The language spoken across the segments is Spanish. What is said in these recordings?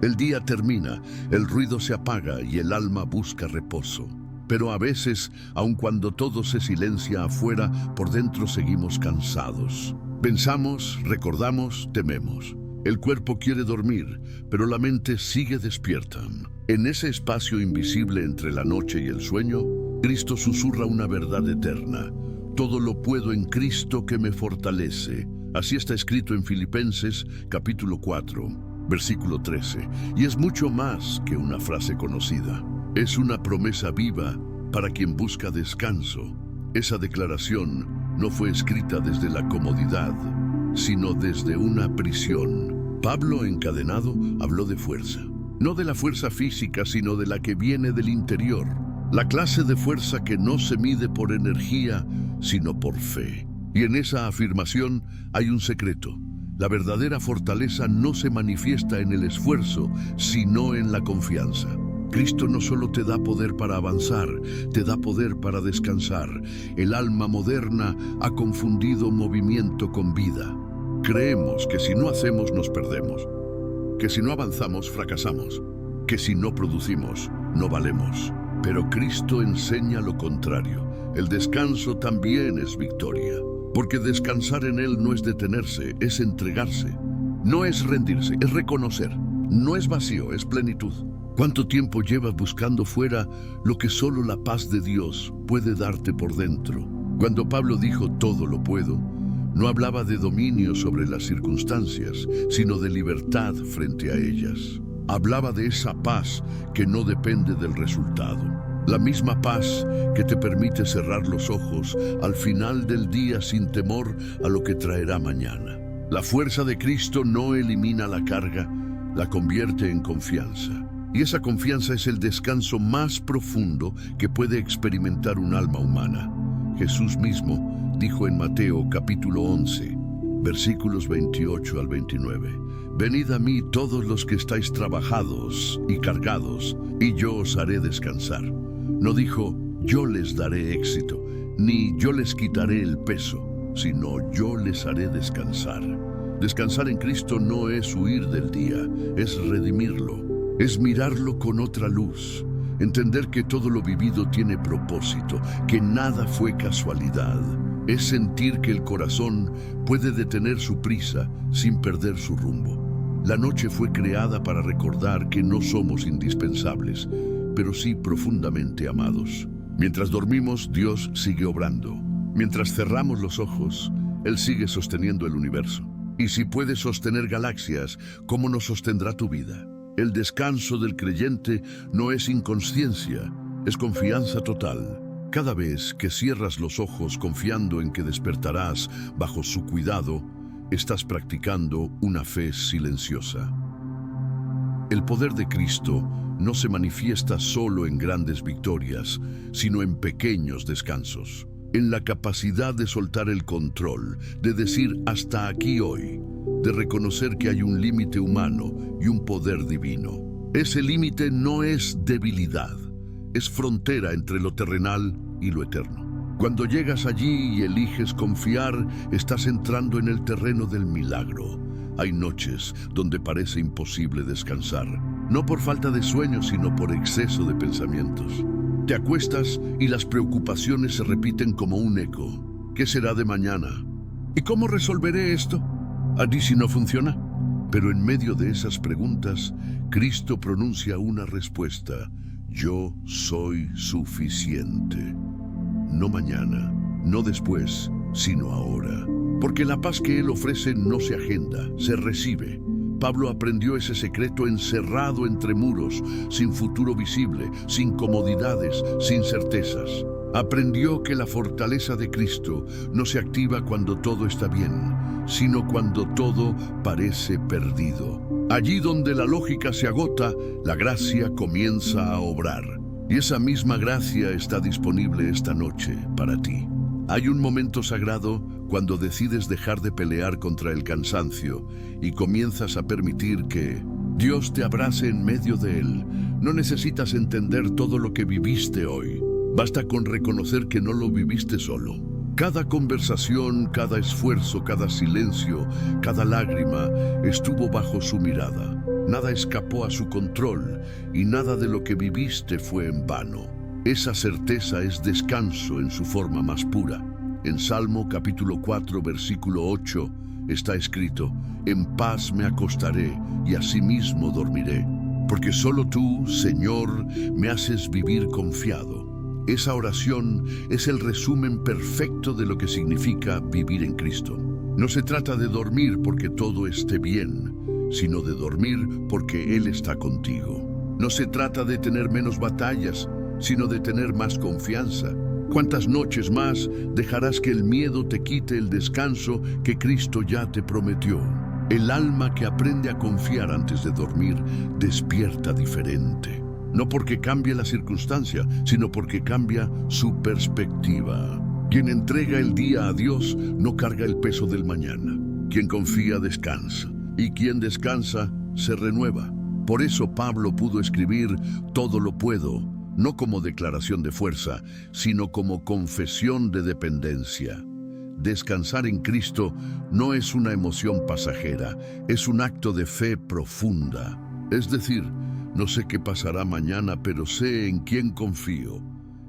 El día termina, el ruido se apaga y el alma busca reposo. Pero a veces, aun cuando todo se silencia afuera, por dentro seguimos cansados. Pensamos, recordamos, tememos. El cuerpo quiere dormir, pero la mente sigue despierta. En ese espacio invisible entre la noche y el sueño, Cristo susurra una verdad eterna. Todo lo puedo en Cristo que me fortalece. Así está escrito en Filipenses capítulo 4, versículo 13. Y es mucho más que una frase conocida. Es una promesa viva para quien busca descanso. Esa declaración no fue escrita desde la comodidad, sino desde una prisión. Pablo, encadenado, habló de fuerza. No de la fuerza física, sino de la que viene del interior. La clase de fuerza que no se mide por energía, sino por fe. Y en esa afirmación hay un secreto. La verdadera fortaleza no se manifiesta en el esfuerzo, sino en la confianza. Cristo no solo te da poder para avanzar, te da poder para descansar. El alma moderna ha confundido movimiento con vida. Creemos que si no hacemos nos perdemos, que si no avanzamos fracasamos, que si no producimos no valemos. Pero Cristo enseña lo contrario. El descanso también es victoria, porque descansar en Él no es detenerse, es entregarse. No es rendirse, es reconocer. No es vacío, es plenitud. ¿Cuánto tiempo llevas buscando fuera lo que solo la paz de Dios puede darte por dentro? Cuando Pablo dijo todo lo puedo, no hablaba de dominio sobre las circunstancias, sino de libertad frente a ellas. Hablaba de esa paz que no depende del resultado. La misma paz que te permite cerrar los ojos al final del día sin temor a lo que traerá mañana. La fuerza de Cristo no elimina la carga, la convierte en confianza. Y esa confianza es el descanso más profundo que puede experimentar un alma humana. Jesús mismo dijo en Mateo capítulo 11, versículos 28 al 29, «Venid a mí todos los que estáis trabajados y cargados, y yo os haré descansar». No dijo, yo les daré éxito, ni yo les quitaré el peso, sino yo les haré descansar. Descansar en Cristo no es huir del día, es redimirlo. Es mirarlo con otra luz, entender que todo lo vivido tiene propósito, que nada fue casualidad. Es sentir que el corazón puede detener su prisa sin perder su rumbo. La noche fue creada para recordar que no somos indispensables, pero sí profundamente amados. Mientras dormimos, Dios sigue obrando. Mientras cerramos los ojos, Él sigue sosteniendo el universo. Y si puede sostener galaxias, ¿cómo no sostendrá tu vida? El descanso del creyente no es inconsciencia, es confianza total. Cada vez que cierras los ojos confiando en que despertarás bajo su cuidado, estás practicando una fe silenciosa. El poder de Cristo no se manifiesta solo en grandes victorias, sino en pequeños descansos. En la capacidad de soltar el control, de decir hasta aquí hoy, de reconocer que hay un límite humano y un poder divino. Ese límite no es debilidad, es frontera entre lo terrenal y lo eterno. Cuando llegas allí y eliges confiar, estás entrando en el terreno del milagro. Hay noches donde parece imposible descansar, no por falta de sueño, sino por exceso de pensamientos. Te acuestas y las preocupaciones se repiten como un eco. ¿Qué será de mañana? ¿Y cómo resolveré esto? ¿A ti si no funciona? Pero en medio de esas preguntas, Cristo pronuncia una respuesta. Yo soy suficiente. No mañana, no después, sino ahora. Porque la paz que Él ofrece no se agenda, se recibe. Pablo aprendió ese secreto encerrado entre muros, sin futuro visible, sin comodidades, sin certezas. Aprendió que la fortaleza de Cristo no se activa cuando todo está bien, sino cuando todo parece perdido. Allí donde la lógica se agota, la gracia comienza a obrar. Y esa misma gracia está disponible esta noche para ti. Hay un momento sagrado cuando decides dejar de pelear contra el cansancio y comienzas a permitir que Dios te abrace en medio de él. No necesitas entender todo lo que viviste hoy. Basta con reconocer que no lo viviste solo. Cada conversación, cada esfuerzo, cada silencio, cada lágrima estuvo bajo su mirada. Nada escapó a su control y nada de lo que viviste fue en vano. Esa certeza es descanso en su forma más pura. En Salmo capítulo 4, versículo 8 está escrito: «En paz me acostaré y asimismo dormiré, porque solo tú, Señor, me haces vivir confiado». Esa oración es el resumen perfecto de lo que significa vivir en Cristo. No se trata de dormir porque todo esté bien, sino de dormir porque Él está contigo. No se trata de tener menos batallas, sino de tener más confianza. ¿Cuántas noches más dejarás que el miedo te quite el descanso que Cristo ya te prometió? El alma que aprende a confiar antes de dormir despierta diferente. No porque cambie la circunstancia, sino porque cambia su perspectiva. Quien entrega el día a Dios no carga el peso del mañana. Quien confía descansa, y quien descansa se renueva. Por eso Pablo pudo escribir: «Todo lo puedo», no como declaración de fuerza, sino como confesión de dependencia. Descansar en Cristo no es una emoción pasajera, es un acto de fe profunda. Es decir, no sé qué pasará mañana, pero sé en quién confío.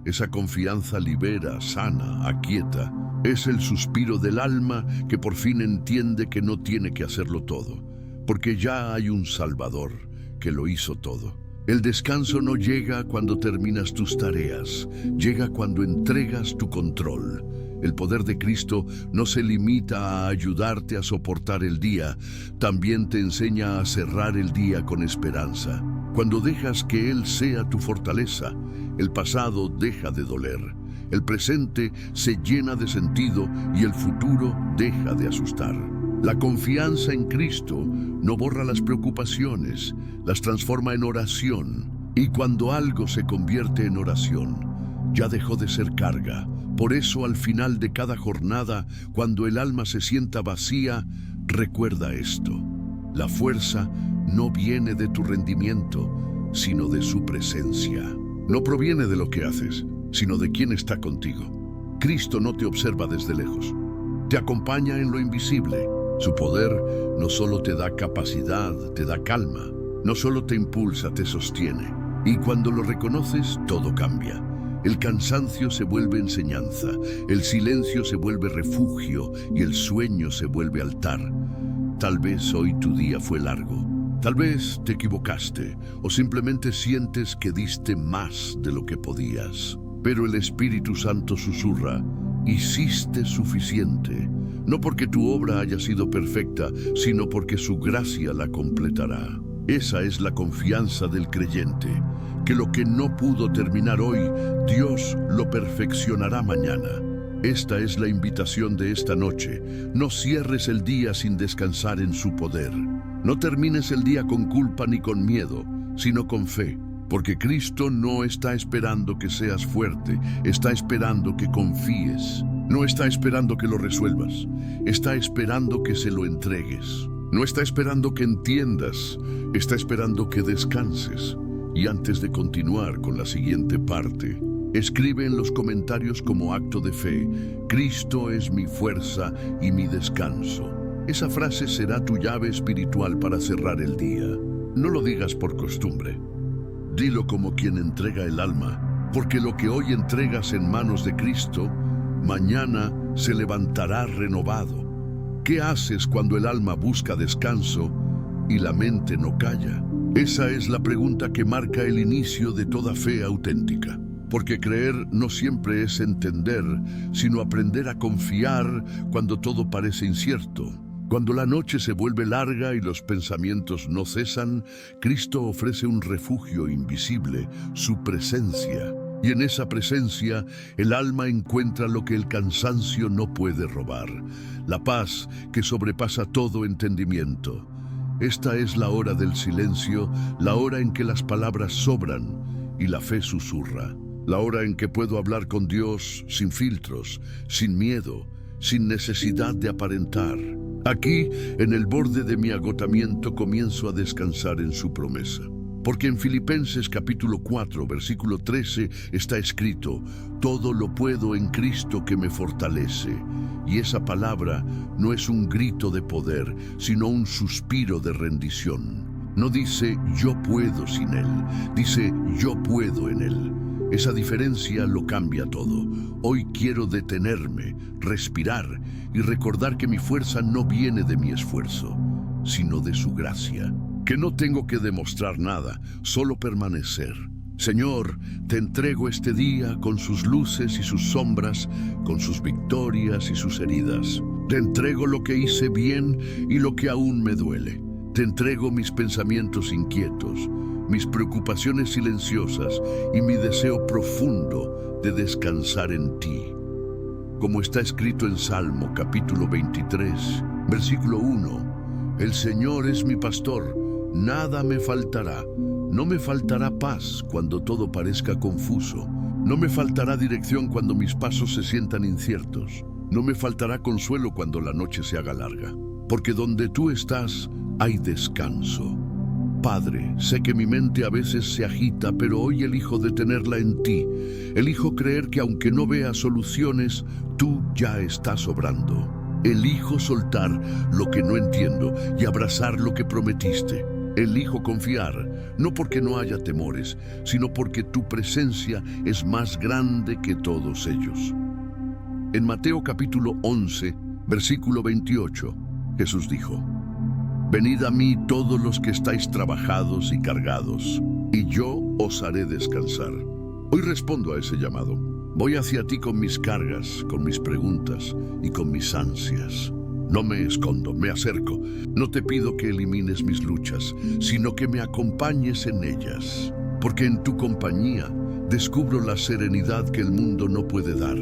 Esa confianza libera, sana, aquieta. Es el suspiro del alma que por fin entiende que no tiene que hacerlo todo, porque ya hay un Salvador que lo hizo todo. El descanso no llega cuando terminas tus tareas, llega cuando entregas tu control. El poder de Cristo no se limita a ayudarte a soportar el día, también te enseña a cerrar el día con esperanza. Cuando dejas que Él sea tu fortaleza, el pasado deja de doler, el presente se llena de sentido y el futuro deja de asustar. La confianza en Cristo no borra las preocupaciones, las transforma en oración. Y cuando algo se convierte en oración, ya dejó de ser carga. Por eso al final de cada jornada, cuando el alma se sienta vacía, recuerda esto: la fuerza no viene de tu rendimiento, sino de su presencia. No proviene de lo que haces, sino de quien está contigo. Cristo no te observa desde lejos, te acompaña en lo invisible. Su poder no solo te da capacidad, te da calma, no solo te impulsa, te sostiene. Y cuando lo reconoces, todo cambia. El cansancio se vuelve enseñanza, el silencio se vuelve refugio y el sueño se vuelve altar. Tal vez hoy tu día fue largo, tal vez te equivocaste o simplemente sientes que diste más de lo que podías. Pero el Espíritu Santo susurra: «Hiciste suficiente». No porque tu obra haya sido perfecta, sino porque su gracia la completará. Esa es la confianza del creyente, que lo que no pudo terminar hoy, Dios lo perfeccionará mañana. Esta es la invitación de esta noche. No cierres el día sin descansar en su poder. No termines el día con culpa ni con miedo, sino con fe. Porque Cristo no está esperando que seas fuerte, está esperando que confíes. No está esperando que lo resuelvas, está esperando que se lo entregues. No está esperando que entiendas, está esperando que descanses. Y antes de continuar con la siguiente parte, escribe en los comentarios como acto de fe: «Cristo es mi fuerza y mi descanso». Esa frase será tu llave espiritual para cerrar el día. No lo digas por costumbre. Dilo como quien entrega el alma, porque lo que hoy entregas en manos de Cristo, mañana se levantará renovado. ¿Qué haces cuando el alma busca descanso y la mente no calla? Esa es la pregunta que marca el inicio de toda fe auténtica. Porque creer no siempre es entender, sino aprender a confiar cuando todo parece incierto. Cuando la noche se vuelve larga y los pensamientos no cesan, Cristo ofrece un refugio invisible, su presencia. Y en esa presencia, el alma encuentra lo que el cansancio no puede robar: la paz que sobrepasa todo entendimiento. Esta es la hora del silencio, la hora en que las palabras sobran y la fe susurra. La hora en que puedo hablar con Dios sin filtros, sin miedo, sin necesidad de aparentar. Aquí, en el borde de mi agotamiento, comienzo a descansar en su promesa. Porque en Filipenses capítulo 4, versículo 13 está escrito: «Todo lo puedo en Cristo que me fortalece». Y esa palabra no es un grito de poder, sino un suspiro de rendición. No dice yo puedo sin Él, dice yo puedo en Él. Esa diferencia lo cambia todo. Hoy quiero detenerme, respirar y recordar que mi fuerza no viene de mi esfuerzo, sino de su gracia. Que no tengo que demostrar nada, solo permanecer. Señor, te entrego este día con sus luces y sus sombras, con sus victorias y sus heridas. Te entrego lo que hice bien y lo que aún me duele. Te entrego mis pensamientos inquietos, mis preocupaciones silenciosas y mi deseo profundo de descansar en ti. Como está escrito en Salmo capítulo 23, versículo 1, el Señor es mi pastor, nada me faltará. No me faltará paz cuando todo parezca confuso. No me faltará dirección cuando mis pasos se sientan inciertos. No me faltará consuelo cuando la noche se haga larga. Porque donde tú estás, hay descanso. Padre, sé que mi mente a veces se agita, pero hoy elijo detenerla en ti. Elijo creer que aunque no vea soluciones, tú ya estás obrando. Elijo soltar lo que no entiendo y abrazar lo que prometiste. Elijo confiar, no porque no haya temores, sino porque tu presencia es más grande que todos ellos. En Mateo capítulo 11, versículo 28, Jesús dijo: Venid a mí todos los que estáis trabajados y cargados, y yo os haré descansar. Hoy respondo a ese llamado. Voy hacia ti con mis cargas, con mis preguntas y con mis ansias. No me escondo, me acerco. No te pido que elimines mis luchas, sino que me acompañes en ellas. Porque en tu compañía descubro la serenidad que el mundo no puede dar.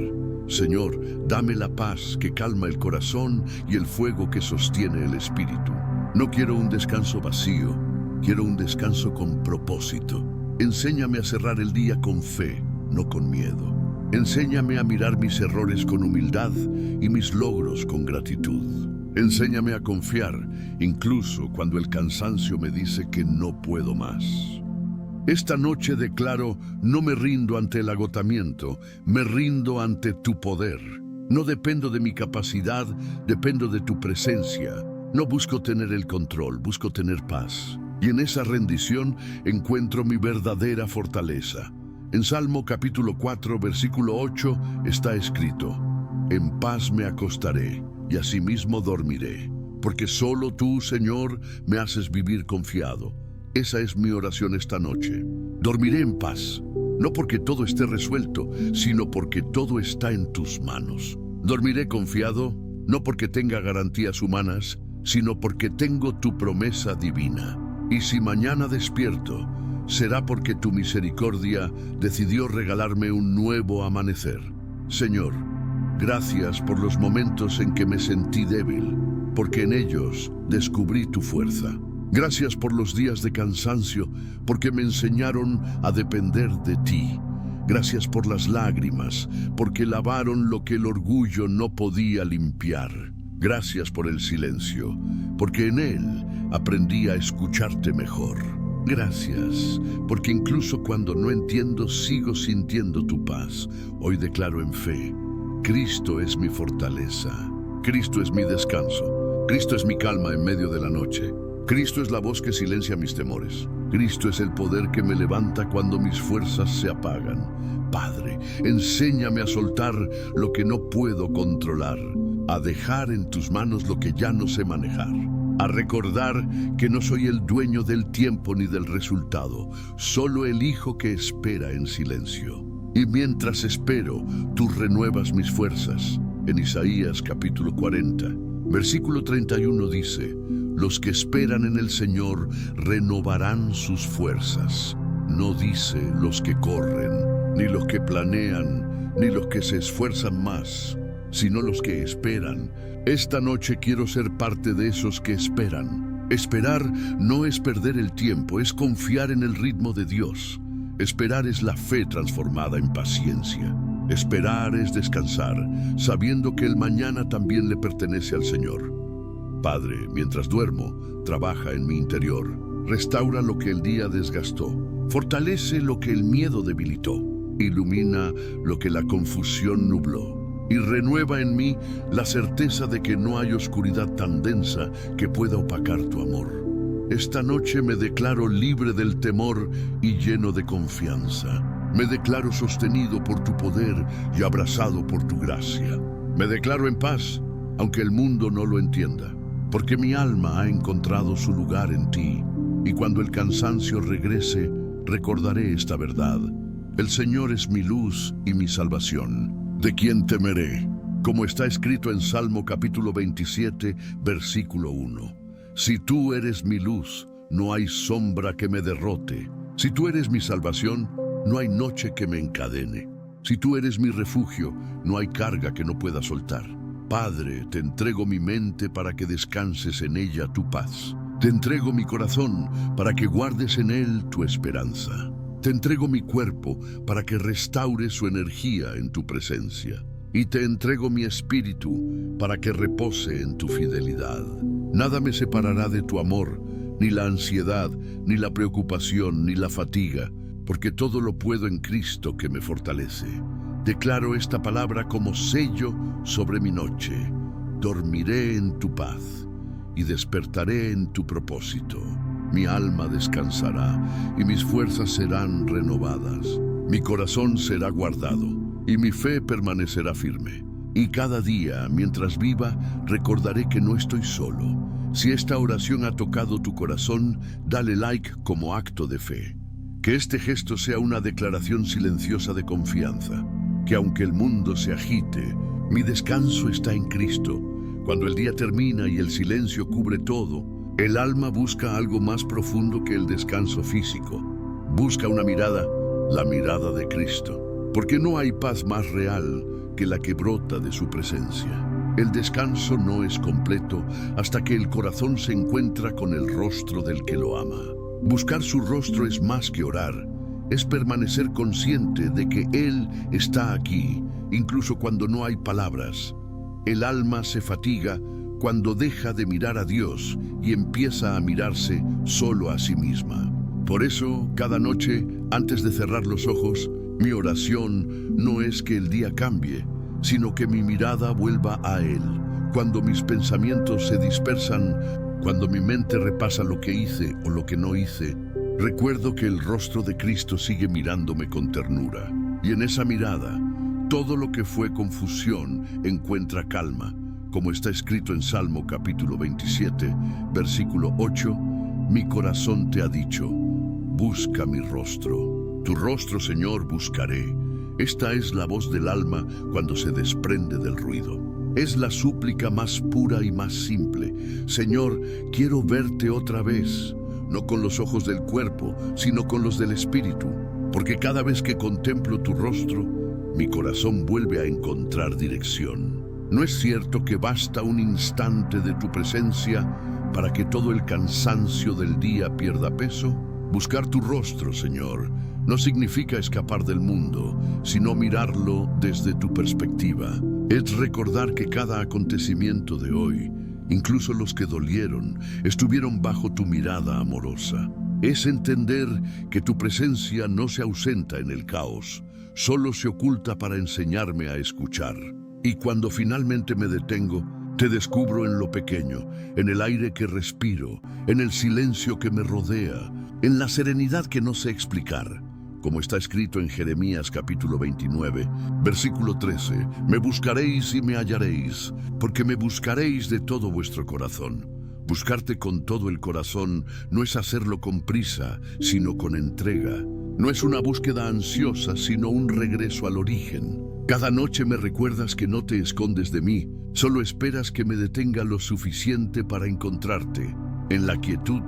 Señor, dame la paz que calma el corazón y el fuego que sostiene el espíritu. No quiero un descanso vacío, quiero un descanso con propósito. Enséñame a cerrar el día con fe, no con miedo. Enséñame a mirar mis errores con humildad y mis logros con gratitud. Enséñame a confiar, incluso cuando el cansancio me dice que no puedo más. Esta noche declaro, no me rindo ante el agotamiento, me rindo ante tu poder. No dependo de mi capacidad, dependo de tu presencia. No busco tener el control, busco tener paz. Y en esa rendición encuentro mi verdadera fortaleza. En Salmo capítulo 4, versículo 8 está escrito: En paz me acostaré y asimismo dormiré, porque solo tú, Señor, me haces vivir confiado. Esa es mi oración esta noche. Dormiré en paz, no porque todo esté resuelto, sino porque todo está en tus manos. Dormiré confiado, no porque tenga garantías humanas, sino porque tengo tu promesa divina. Y si mañana despierto, será porque tu misericordia decidió regalarme un nuevo amanecer. Señor, gracias por los momentos en que me sentí débil, porque en ellos descubrí tu fuerza. Gracias por los días de cansancio, porque me enseñaron a depender de ti. Gracias por las lágrimas, porque lavaron lo que el orgullo no podía limpiar. Gracias por el silencio, porque en él aprendí a escucharte mejor. Gracias, porque incluso cuando no entiendo, sigo sintiendo tu paz. Hoy declaro en fe: Cristo es mi fortaleza. Cristo es mi descanso. Cristo es mi calma en medio de la noche. Cristo es la voz que silencia mis temores. Cristo es el poder que me levanta cuando mis fuerzas se apagan. Padre, enséñame a soltar lo que no puedo controlar, a dejar en tus manos lo que ya no sé manejar, a recordar que no soy el dueño del tiempo ni del resultado, solo el hijo que espera en silencio. Y mientras espero, tú renuevas mis fuerzas. En Isaías capítulo 40, versículo 31 dice: Los que esperan en el Señor renovarán sus fuerzas. No dice los que corren, ni los que planean, ni los que se esfuerzan más, sino los que esperan. Esta noche quiero ser parte de esos que esperan. Esperar no es perder el tiempo, es confiar en el ritmo de Dios. Esperar es la fe transformada en paciencia. Esperar es descansar, sabiendo que el mañana también le pertenece al Señor. Padre, mientras duermo, trabaja en mi interior. Restaura lo que el día desgastó. Fortalece lo que el miedo debilitó. Ilumina lo que la confusión nubló. Y renueva en mí la certeza de que no hay oscuridad tan densa que pueda opacar tu amor. Esta noche me declaro libre del temor y lleno de confianza. Me declaro sostenido por tu poder y abrazado por tu gracia. Me declaro en paz, aunque el mundo no lo entienda, porque mi alma ha encontrado su lugar en ti. Y cuando el cansancio regrese, recordaré esta verdad. El Señor es mi luz y mi salvación. ¿De quién temeré? Como está escrito en Salmo capítulo 27, versículo 1. Si tú eres mi luz, no hay sombra que me derrote. Si tú eres mi salvación, no hay noche que me encadene. Si tú eres mi refugio, no hay carga que no pueda soltar. Padre, te entrego mi mente para que descanses en ella tu paz. Te entrego mi corazón para que guardes en él tu esperanza. Te entrego mi cuerpo para que restaures su energía en tu presencia. Y te entrego mi espíritu para que repose en tu fidelidad. Nada me separará de tu amor, ni la ansiedad, ni la preocupación, ni la fatiga, porque todo lo puedo en Cristo que me fortalece. Declaro esta palabra como sello sobre mi noche. Dormiré en tu paz y despertaré en tu propósito. Mi alma descansará y mis fuerzas serán renovadas. Mi corazón será guardado y mi fe permanecerá firme. Y cada día, mientras viva, recordaré que no estoy solo. Si esta oración ha tocado tu corazón, dale like como acto de fe. Que este gesto sea una declaración silenciosa de confianza, que aunque el mundo se agite, mi descanso está en Cristo. Cuando el día termina y el silencio cubre todo, el alma busca algo más profundo que el descanso físico. Busca una mirada, la mirada de Cristo, porque no hay paz más real que la que brota de su presencia. El descanso no es completo hasta que el corazón se encuentra con el rostro del que lo ama. Buscar su rostro es más que orar, es permanecer consciente de que Él está aquí, incluso cuando no hay palabras. El alma se fatiga cuando deja de mirar a Dios y empieza a mirarse solo a sí misma. Por eso, cada noche, antes de cerrar los ojos, mi oración no es que el día cambie, sino que mi mirada vuelva a Él. Cuando mis pensamientos se dispersan, cuando mi mente repasa lo que hice o lo que no hice, recuerdo que el rostro de Cristo sigue mirándome con ternura. Y en esa mirada, todo lo que fue confusión encuentra calma. Como está escrito en Salmo capítulo 27, versículo 8, mi corazón te ha dicho, busca mi rostro. Tu rostro, Señor, buscaré. Esta es la voz del alma cuando se desprende del ruido. Es la súplica más pura y más simple. Señor, quiero verte otra vez, no con los ojos del cuerpo, sino con los del espíritu, porque cada vez que contemplo tu rostro, mi corazón vuelve a encontrar dirección. ¿No es cierto que basta un instante de tu presencia para que todo el cansancio del día pierda peso? Buscar tu rostro, Señor, no significa escapar del mundo, sino mirarlo desde tu perspectiva. Es recordar que cada acontecimiento de hoy, incluso los que dolieron, estuvieron bajo tu mirada amorosa. Es entender que tu presencia no se ausenta en el caos, solo se oculta para enseñarme a escuchar. Y cuando finalmente me detengo, te descubro en lo pequeño, en el aire que respiro, en el silencio que me rodea, en la serenidad que no sé explicar. Como está escrito en Jeremías capítulo 29, versículo 13, me buscaréis y me hallaréis, porque me buscaréis de todo vuestro corazón. Buscarte con todo el corazón no es hacerlo con prisa, sino con entrega. No es una búsqueda ansiosa, sino un regreso al origen. Cada noche me recuerdas que no te escondes de mí, solo esperas que me detenga lo suficiente para encontrarte. En la quietud,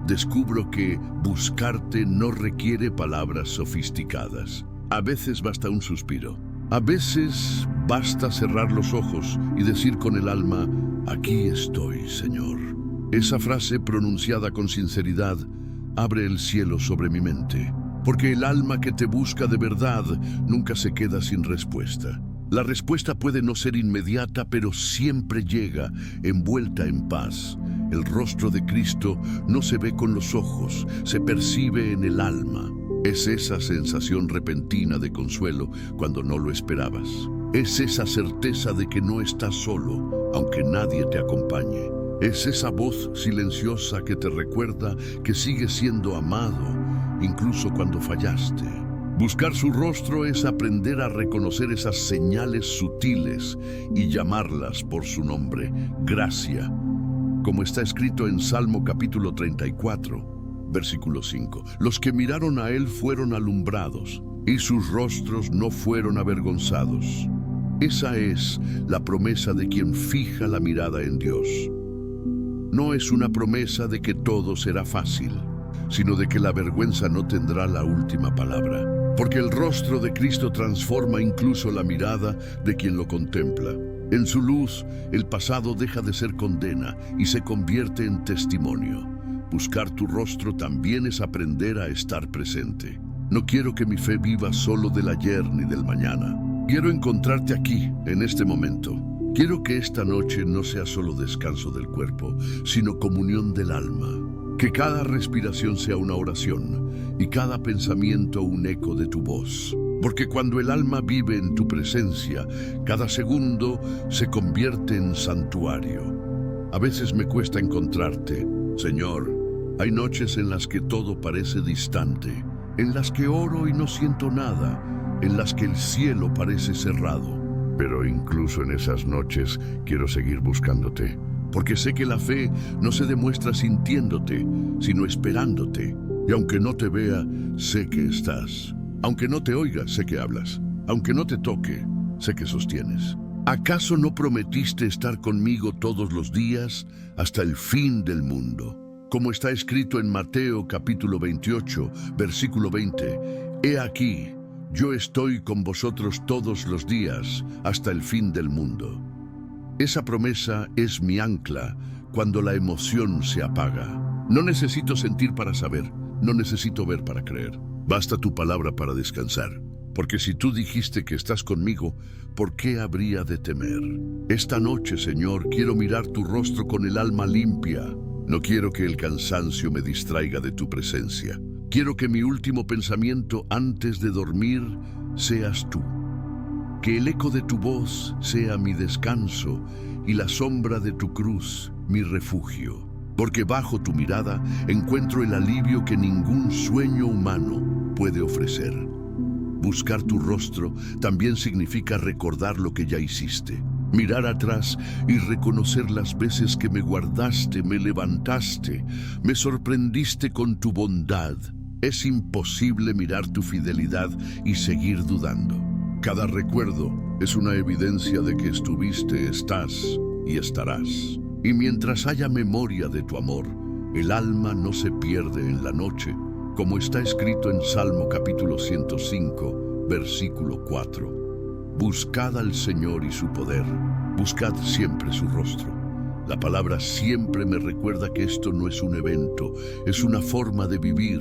descubro que buscarte no requiere palabras sofisticadas. A veces basta un suspiro. A veces basta cerrar los ojos y decir con el alma, aquí estoy, Señor. Esa frase pronunciada con sinceridad abre el cielo sobre mi mente, porque el alma que te busca de verdad nunca se queda sin respuesta. La respuesta puede no ser inmediata, pero siempre llega, envuelta en paz. El rostro de Cristo no se ve con los ojos, se percibe en el alma. Es esa sensación repentina de consuelo cuando no lo esperabas. Es esa certeza de que no estás solo, aunque nadie te acompañe. Es esa voz silenciosa que te recuerda que sigues siendo amado, incluso cuando fallaste. Buscar su rostro es aprender a reconocer esas señales sutiles y llamarlas por su nombre, gracia, como está escrito en Salmo capítulo 34, versículo 5. Los que miraron a él fueron alumbrados, y sus rostros no fueron avergonzados. Esa es la promesa de quien fija la mirada en Dios. No es una promesa de que todo será fácil, sino de que la vergüenza no tendrá la última palabra. Porque el rostro de Cristo transforma incluso la mirada de quien lo contempla. En su luz, el pasado deja de ser condena y se convierte en testimonio. Buscar tu rostro también es aprender a estar presente. No quiero que mi fe viva solo del ayer ni del mañana. Quiero encontrarte aquí, en este momento. Quiero que esta noche no sea solo descanso del cuerpo, sino comunión del alma. Que cada respiración sea una oración y cada pensamiento un eco de tu voz. Porque cuando el alma vive en tu presencia, cada segundo se convierte en santuario. A veces me cuesta encontrarte, Señor. Hay noches en las que todo parece distante, en las que oro y no siento nada, en las que el cielo parece cerrado. Pero incluso en esas noches quiero seguir buscándote. Porque sé que la fe no se demuestra sintiéndote, sino esperándote. Y aunque no te vea, sé que estás. Aunque no te oiga, sé que hablas. Aunque no te toque, sé que sostienes. ¿Acaso no prometiste estar conmigo todos los días hasta el fin del mundo? Como está escrito en Mateo capítulo 28, versículo 20. He aquí, yo estoy con vosotros todos los días hasta el fin del mundo. Esa promesa es mi ancla cuando la emoción se apaga. No necesito sentir para saber, no necesito ver para creer. Basta tu palabra para descansar. Porque si tú dijiste que estás conmigo, ¿por qué habría de temer? Esta noche, Señor, quiero mirar tu rostro con el alma limpia. No quiero que el cansancio me distraiga de tu presencia. Quiero que mi último pensamiento antes de dormir seas tú. Que el eco de tu voz sea mi descanso y la sombra de tu cruz mi refugio. Porque bajo tu mirada encuentro el alivio que ningún sueño humano puede ofrecer. Buscar tu rostro también significa recordar lo que ya hiciste. Mirar atrás y reconocer las veces que me guardaste, me levantaste, me sorprendiste con tu bondad. Es imposible mirar tu fidelidad y seguir dudando. Cada recuerdo es una evidencia de que estuviste, estás y estarás. Y mientras haya memoria de tu amor, el alma no se pierde en la noche, como está escrito en Salmo capítulo 105, versículo 4. Buscad al Señor y su poder, buscad siempre su rostro. La palabra siempre me recuerda que esto no es un evento, es una forma de vivir.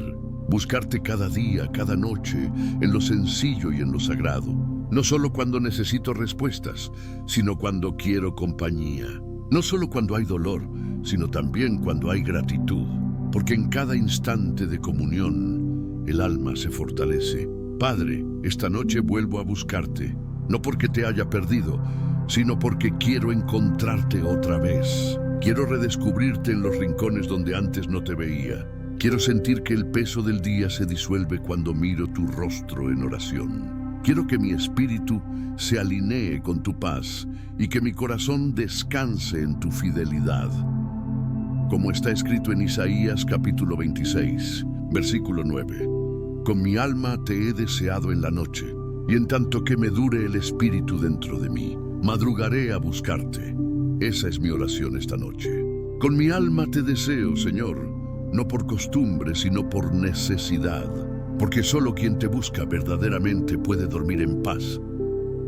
Buscarte cada día, cada noche, en lo sencillo y en lo sagrado. No solo cuando necesito respuestas, sino cuando quiero compañía. No solo cuando hay dolor, sino también cuando hay gratitud. Porque en cada instante de comunión, el alma se fortalece. Padre, esta noche vuelvo a buscarte, no porque te haya perdido, sino porque quiero encontrarte otra vez. Quiero redescubrirte en los rincones donde antes no te veía. Quiero sentir que el peso del día se disuelve cuando miro tu rostro en oración. Quiero que mi espíritu se alinee con tu paz y que mi corazón descanse en tu fidelidad. Como está escrito en Isaías capítulo 26, versículo 9. Con mi alma te he deseado en la noche, y en tanto que me dure el espíritu dentro de mí, madrugaré a buscarte. Esa es mi oración esta noche. Con mi alma te deseo, Señor, no por costumbre, sino por necesidad. Porque solo quien te busca verdaderamente puede dormir en paz.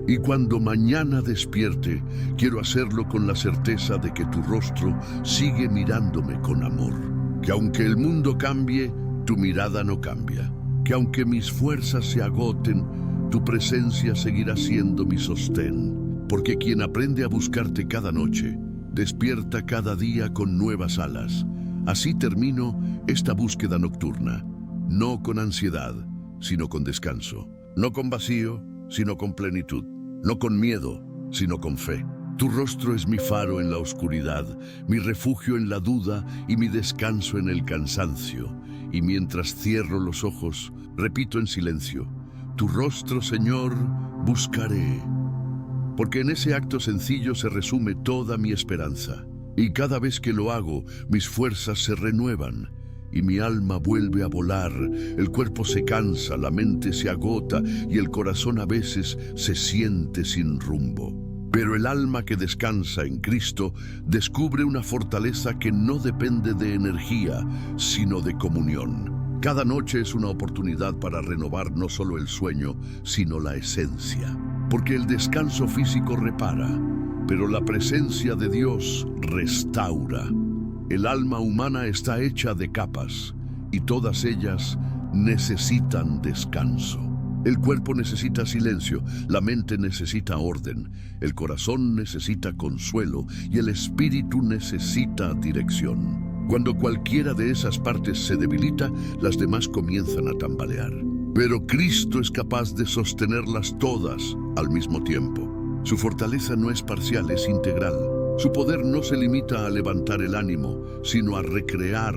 Y cuando mañana despierte, quiero hacerlo con la certeza de que tu rostro sigue mirándome con amor. Que aunque el mundo cambie, tu mirada no cambia. Que aunque mis fuerzas se agoten, tu presencia seguirá siendo mi sostén. Porque quien aprende a buscarte cada noche, despierta cada día con nuevas alas. Así termino esta búsqueda nocturna. No con ansiedad, sino con descanso. No con vacío, sino con plenitud. No con miedo, sino con fe. Tu rostro es mi faro en la oscuridad, mi refugio en la duda y mi descanso en el cansancio. Y mientras cierro los ojos, repito en silencio: tu rostro, Señor, buscaré. Porque en ese acto sencillo se resume toda mi esperanza. Y cada vez que lo hago, mis fuerzas se renuevan y mi alma vuelve a volar. El cuerpo se cansa, la mente se agota y el corazón a veces se siente sin rumbo. Pero el alma que descansa en Cristo descubre una fortaleza que no depende de energía, sino de comunión. Cada noche es una oportunidad para renovar no solo el sueño, sino la esencia. Porque el descanso físico repara, pero la presencia de Dios restaura. El alma humana está hecha de capas y todas ellas necesitan descanso. El cuerpo necesita silencio, la mente necesita orden, el corazón necesita consuelo y el espíritu necesita dirección. Cuando cualquiera de esas partes se debilita, las demás comienzan a tambalear. Pero Cristo es capaz de sostenerlas todas al mismo tiempo. Su fortaleza no es parcial, es integral. Su poder no se limita a levantar el ánimo, sino a recrear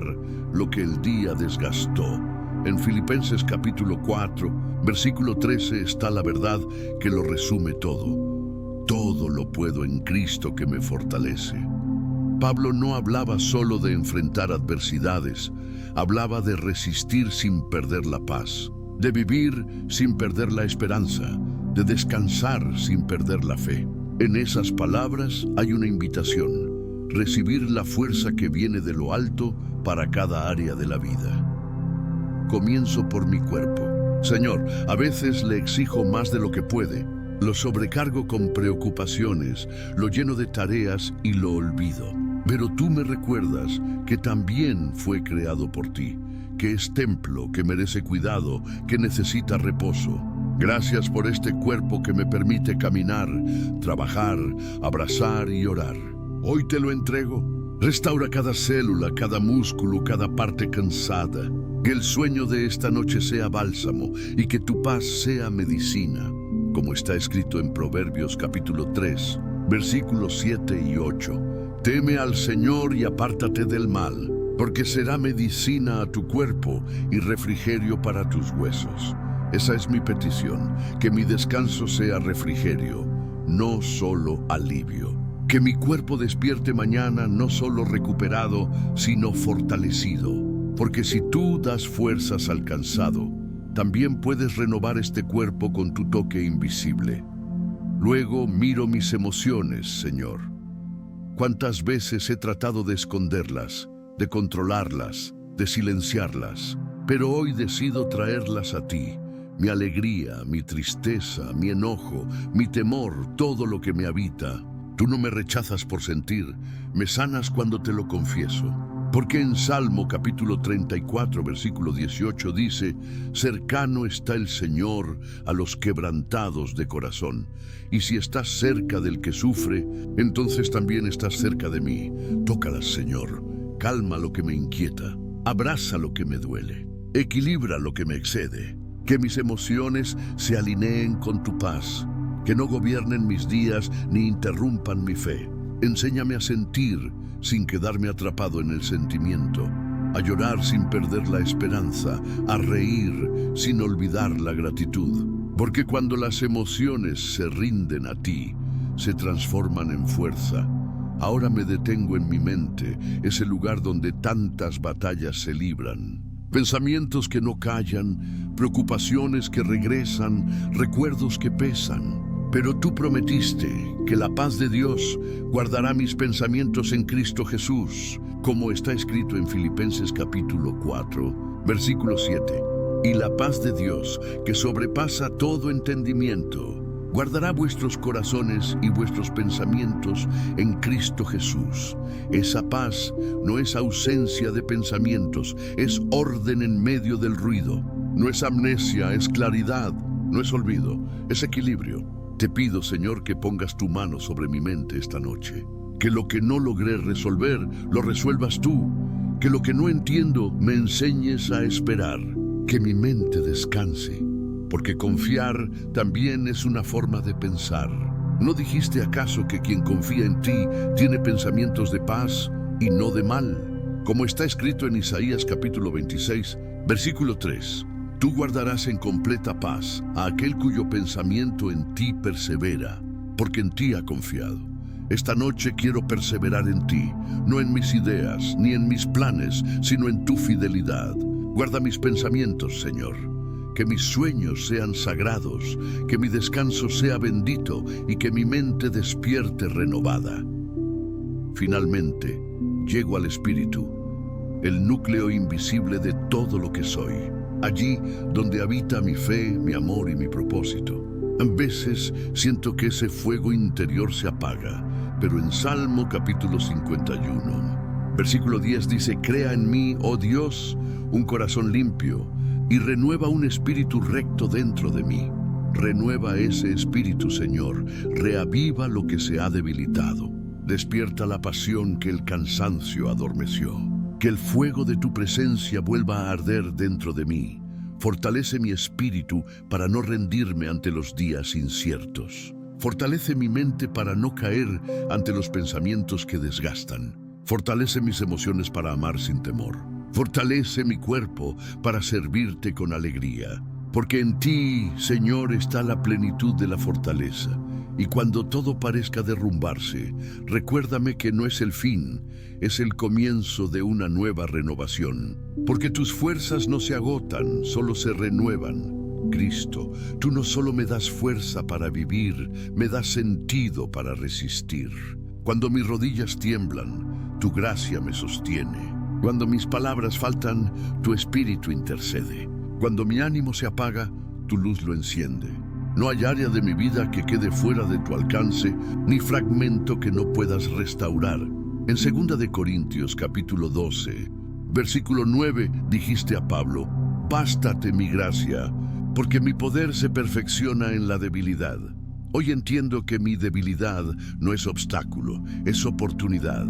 lo que el día desgastó. En Filipenses capítulo 4, versículo 13 está la verdad que lo resume todo. Todo lo puedo en Cristo que me fortalece. Pablo no hablaba solo de enfrentar adversidades, hablaba de resistir sin perder la paz, de vivir sin perder la esperanza, de descansar sin perder la fe. En esas palabras hay una invitación: recibir la fuerza que viene de lo alto para cada área de la vida. Comienzo por mi cuerpo. Señor, a veces le exijo más de lo que puede. Lo sobrecargo con preocupaciones, lo lleno de tareas y lo olvido. Pero tú me recuerdas que también fue creado por ti, que es templo, que merece cuidado, que necesita reposo. Gracias por este cuerpo que me permite caminar, trabajar, abrazar y orar. Hoy te lo entrego. Restaura cada célula, cada músculo, cada parte cansada. Que el sueño de esta noche sea bálsamo y que tu paz sea medicina, como está escrito en Proverbios capítulo 3, versículos 7 y 8. Teme al Señor y apártate del mal, porque será medicina a tu cuerpo y refrigerio para tus huesos. Esa es mi petición, que mi descanso sea refrigerio, no solo alivio. Que mi cuerpo despierte mañana no solo recuperado, sino fortalecido. Porque si tú das fuerzas al cansado, también puedes renovar este cuerpo con tu toque invisible. Luego miro mis emociones, Señor. ¿Cuántas veces he tratado de esconderlas, de controlarlas, de silenciarlas? Pero hoy decido traerlas a ti. Mi alegría, mi tristeza, mi enojo, mi temor, todo lo que me habita. Tú no me rechazas por sentir, me sanas cuando te lo confieso. Porque en Salmo capítulo 34, versículo 18 dice: cercano está el Señor a los quebrantados de corazón. Y si estás cerca del que sufre, entonces también estás cerca de mí. Tócalas, Señor, calma lo que me inquieta, abraza lo que me duele, equilibra lo que me excede. Que mis emociones se alineen con tu paz, que no gobiernen mis días ni interrumpan mi fe. Enséñame a sentir sin quedarme atrapado en el sentimiento, a llorar sin perder la esperanza, a reír sin olvidar la gratitud. Porque cuando las emociones se rinden a ti, se transforman en fuerza. Ahora me detengo en mi mente, ese lugar donde tantas batallas se libran. Pensamientos que no callan, preocupaciones que regresan, recuerdos que pesan. Pero tú prometiste que la paz de Dios guardará mis pensamientos en Cristo Jesús, como está escrito en Filipenses capítulo 4, versículo 7. Y la paz de Dios, que sobrepasa todo entendimiento, guardará vuestros corazones y vuestros pensamientos en Cristo Jesús. Esa paz no es ausencia de pensamientos, es orden en medio del ruido. No es amnesia, es claridad, no es olvido, es equilibrio. Te pido, Señor, que pongas tu mano sobre mi mente esta noche. Que lo que no logré resolver, lo resuelvas tú. Que lo que no entiendo, me enseñes a esperar. Que mi mente descanse, porque confiar también es una forma de pensar. ¿No dijiste acaso que quien confía en ti tiene pensamientos de paz y no de mal? Como está escrito en Isaías capítulo 26, versículo 3. Tú guardarás en completa paz a aquel cuyo pensamiento en ti persevera, porque en ti ha confiado. Esta noche quiero perseverar en ti, no en mis ideas ni en mis planes, sino en tu fidelidad. Guarda mis pensamientos, Señor. Que mis sueños sean sagrados, que mi descanso sea bendito y que mi mente despierte renovada. Finalmente, llego al Espíritu, el núcleo invisible de todo lo que soy, allí donde habita mi fe, mi amor y mi propósito. A veces siento que ese fuego interior se apaga, pero en Salmo capítulo 51, versículo 10 dice: Crea en mí, oh Dios, un corazón limpio, y renueva un espíritu recto dentro de mí. Renueva ese espíritu, Señor, reaviva lo que se ha debilitado. Despierta la pasión que el cansancio adormeció. Que el fuego de tu presencia vuelva a arder dentro de mí. Fortalece mi espíritu para no rendirme ante los días inciertos. Fortalece mi mente para no caer ante los pensamientos que desgastan. Fortalece mis emociones para amar sin temor. Fortalece mi cuerpo para servirte con alegría. Porque en ti, Señor, está la plenitud de la fortaleza. Y cuando todo parezca derrumbarse, recuérdame que no es el fin, es el comienzo de una nueva renovación. Porque tus fuerzas no se agotan, solo se renuevan. Cristo, tú no solo me das fuerza para vivir, me das sentido para resistir. Cuando mis rodillas tiemblan, tu gracia me sostiene. Cuando mis palabras faltan, tu espíritu intercede. Cuando mi ánimo se apaga, tu luz lo enciende. No hay área de mi vida que quede fuera de tu alcance, ni fragmento que no puedas restaurar. En 2 de Corintios capítulo 12, versículo 9, dijiste a Pablo: Bástate mi gracia, porque mi poder se perfecciona en la debilidad. Hoy entiendo que mi debilidad no es obstáculo, es oportunidad.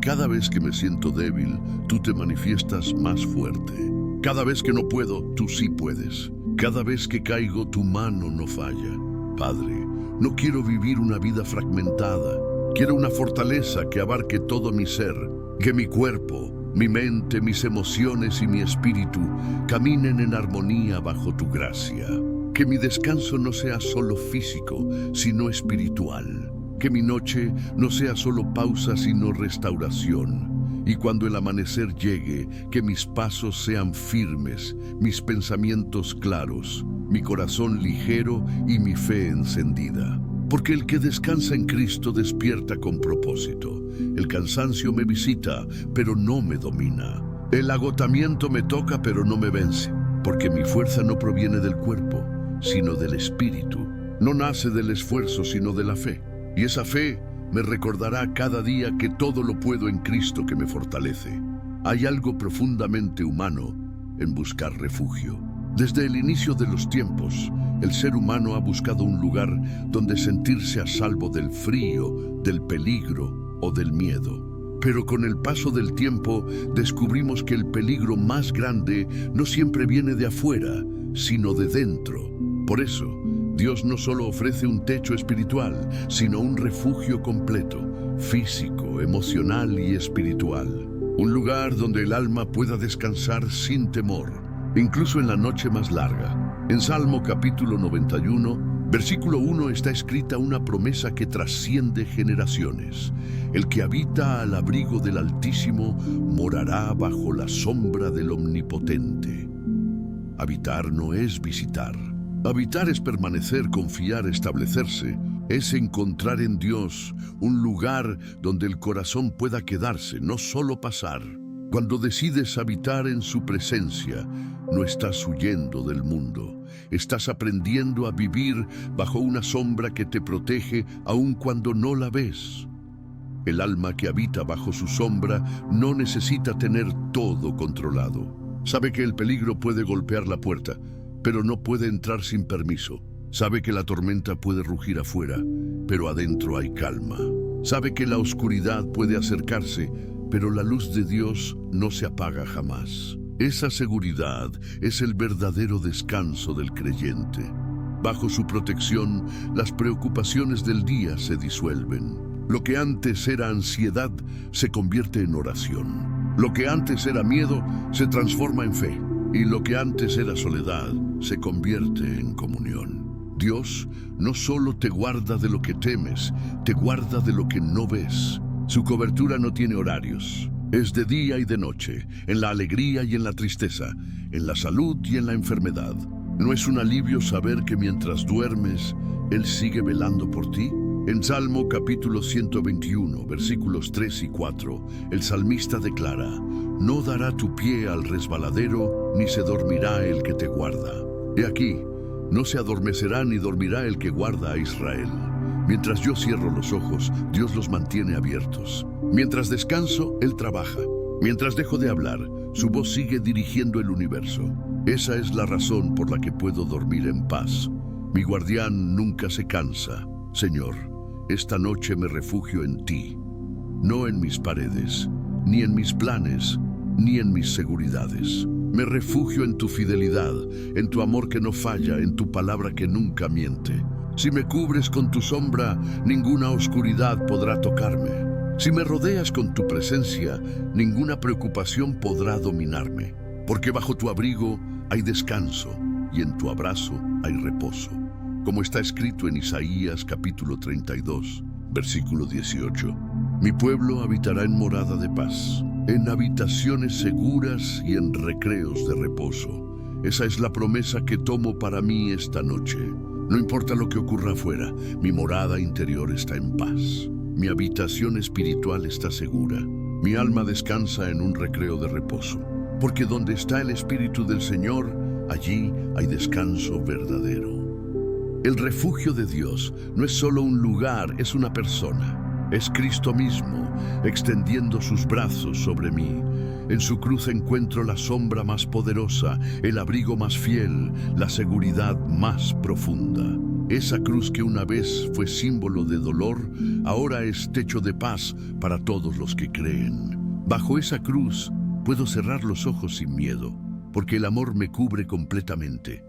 Cada vez que me siento débil, tú te manifiestas más fuerte. Cada vez que no puedo, tú sí puedes. Cada vez que caigo, tu mano no falla. Padre, no quiero vivir una vida fragmentada. Quiero una fortaleza que abarque todo mi ser, que mi cuerpo, mi mente, mis emociones y mi espíritu caminen en armonía bajo tu gracia. Que mi descanso no sea solo físico, sino espiritual. Que mi noche no sea solo pausa, sino restauración. Y cuando el amanecer llegue, que mis pasos sean firmes, mis pensamientos claros, mi corazón ligero y mi fe encendida. Porque el que descansa en Cristo despierta con propósito. El cansancio me visita, pero no me domina. El agotamiento me toca, pero no me vence. Porque mi fuerza no proviene del cuerpo, sino del espíritu. No nace del esfuerzo, sino de la fe. Y esa fe me recordará cada día que todo lo puedo en Cristo que me fortalece. Hay algo profundamente humano en buscar refugio. Desde el inicio de los tiempos, el ser humano ha buscado un lugar donde sentirse a salvo del frío, del peligro o del miedo. Pero con el paso del tiempo descubrimos que el peligro más grande no siempre viene de afuera, sino de dentro. Por eso, Dios no solo ofrece un techo espiritual, sino un refugio completo, físico, emocional y espiritual. Un lugar donde el alma pueda descansar sin temor, incluso en la noche más larga. En Salmo capítulo 91, versículo 1 está escrita una promesa que trasciende generaciones. El que habita al abrigo del Altísimo morará bajo la sombra del Omnipotente. Habitar no es visitar. Habitar es permanecer, confiar, establecerse. Es encontrar en Dios un lugar donde el corazón pueda quedarse, no solo pasar. Cuando decides habitar en su presencia, no estás huyendo del mundo. Estás aprendiendo a vivir bajo una sombra que te protege aun cuando no la ves. El alma que habita bajo su sombra no necesita tener todo controlado. Sabe que el peligro puede golpear la puerta, pero no puede entrar sin permiso. Sabe que la tormenta puede rugir afuera, pero adentro hay calma. Sabe que la oscuridad puede acercarse, pero la luz de Dios no se apaga jamás. Esa seguridad es el verdadero descanso del creyente. Bajo su protección, las preocupaciones del día se disuelven. Lo que antes era ansiedad se convierte en oración. Lo que antes era miedo se transforma en fe. Y lo que antes era soledad se convierte en comunión. Dios no solo te guarda de lo que temes, te guarda de lo que no ves. Su cobertura no tiene horarios. Es de día y de noche, en la alegría y en la tristeza, en la salud y en la enfermedad. ¿No es un alivio saber que mientras duermes, Él sigue velando por ti? En Salmo capítulo 121, versículos 3 y 4, el salmista declara: no dará tu pie al resbaladero, ni se dormirá el que te guarda. He aquí, no se adormecerá ni dormirá el que guarda a Israel. Mientras yo cierro los ojos, Dios los mantiene abiertos. Mientras descanso, Él trabaja. Mientras dejo de hablar, su voz sigue dirigiendo el universo. Esa es la razón por la que puedo dormir en paz. Mi guardián nunca se cansa. Señor, esta noche me refugio en ti, no en mis paredes, ni en mis planes, ni en mis seguridades. Me refugio en tu fidelidad, en tu amor que no falla, en tu palabra que nunca miente. Si me cubres con tu sombra, ninguna oscuridad podrá tocarme. Si me rodeas con tu presencia, ninguna preocupación podrá dominarme. Porque bajo tu abrigo hay descanso y en tu abrazo hay reposo. Como está escrito en Isaías capítulo 32, versículo 18. Mi pueblo habitará en morada de paz, en habitaciones seguras y en recreos de reposo. Esa es la promesa que tomo para mí esta noche. No importa lo que ocurra afuera, mi morada interior está en paz. Mi habitación espiritual está segura. Mi alma descansa en un recreo de reposo. Porque donde está el Espíritu del Señor, allí hay descanso verdadero. El refugio de Dios no es solo un lugar, es una persona. Es Cristo mismo, extendiendo sus brazos sobre mí. En su cruz encuentro la sombra más poderosa, el abrigo más fiel, la seguridad más profunda. Esa cruz que una vez fue símbolo de dolor, ahora es techo de paz para todos los que creen. Bajo esa cruz puedo cerrar los ojos sin miedo, porque el amor me cubre completamente.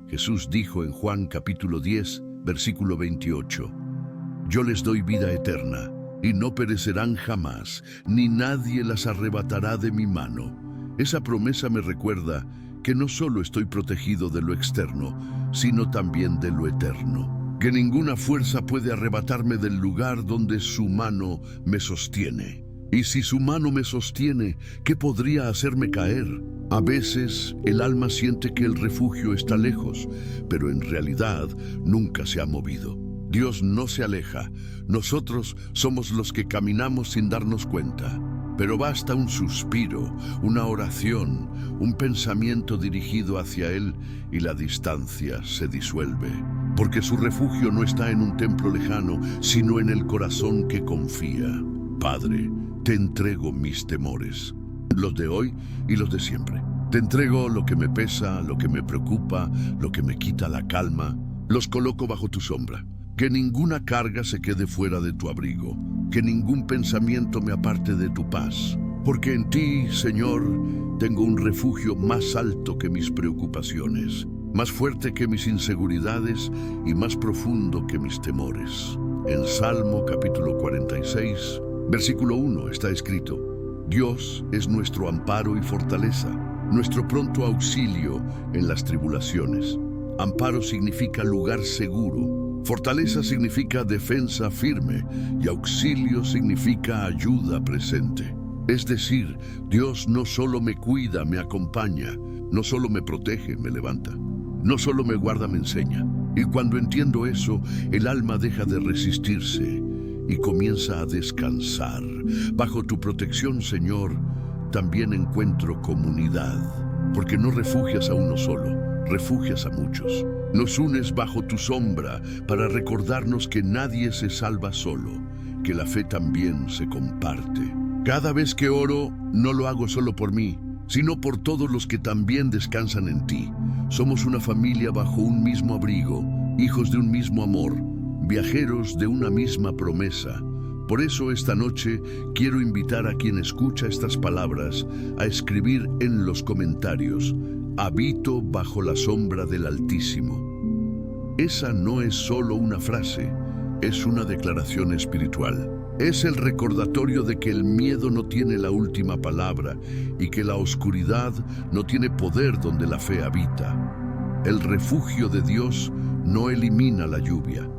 Jesús dijo en Juan capítulo 10, versículo 28, yo les doy vida eterna, y no perecerán jamás, ni nadie las arrebatará de mi mano. Esa promesa me recuerda que no solo estoy protegido de lo externo, sino también de lo eterno. Que ninguna fuerza puede arrebatarme del lugar donde su mano me sostiene. Y si su mano me sostiene, ¿qué podría hacerme caer? A veces el alma siente que el refugio está lejos, pero en realidad nunca se ha movido. Dios no se aleja, nosotros somos los que caminamos sin darnos cuenta. Pero basta un suspiro, una oración, un pensamiento dirigido hacia Él y la distancia se disuelve. Porque su refugio no está en un templo lejano, sino en el corazón que confía. Padre, te entrego mis temores, los de hoy y los de siempre. Te entrego lo que me pesa, lo que me preocupa, lo que me quita la calma. Los coloco bajo tu sombra. Que ninguna carga se quede fuera de tu abrigo. Que ningún pensamiento me aparte de tu paz. Porque en ti, Señor, tengo un refugio más alto que mis preocupaciones, más fuerte que mis inseguridades y más profundo que mis temores. En Salmo capítulo 46, versículo 1 está escrito: Dios es nuestro amparo y fortaleza, nuestro pronto auxilio en las tribulaciones. Amparo significa lugar seguro, fortaleza significa defensa firme y auxilio significa ayuda presente. Es decir, Dios no solo me cuida, me acompaña, no solo me protege, me levanta, no solo me guarda, me enseña. Y cuando entiendo eso, el alma deja de resistirse y comienza a descansar. Bajo tu protección, Señor, también encuentro comunidad, porque no refugias a uno solo, refugias a muchos. Nos unes bajo tu sombra para recordarnos que nadie se salva solo, que la fe también se comparte. Cada vez que oro, no lo hago solo por mí, sino por todos los que también descansan en ti. Somos una familia bajo un mismo abrigo, hijos de un mismo amor, viajeros de una misma promesa. Por eso esta noche quiero invitar a quien escucha estas palabras a escribir en los comentarios: habito bajo la sombra del Altísimo. Esa no es solo una frase, es una declaración espiritual. Es el recordatorio de que el miedo no tiene la última palabra y que la oscuridad no tiene poder donde la fe habita. El refugio de Dios no elimina la lluvia,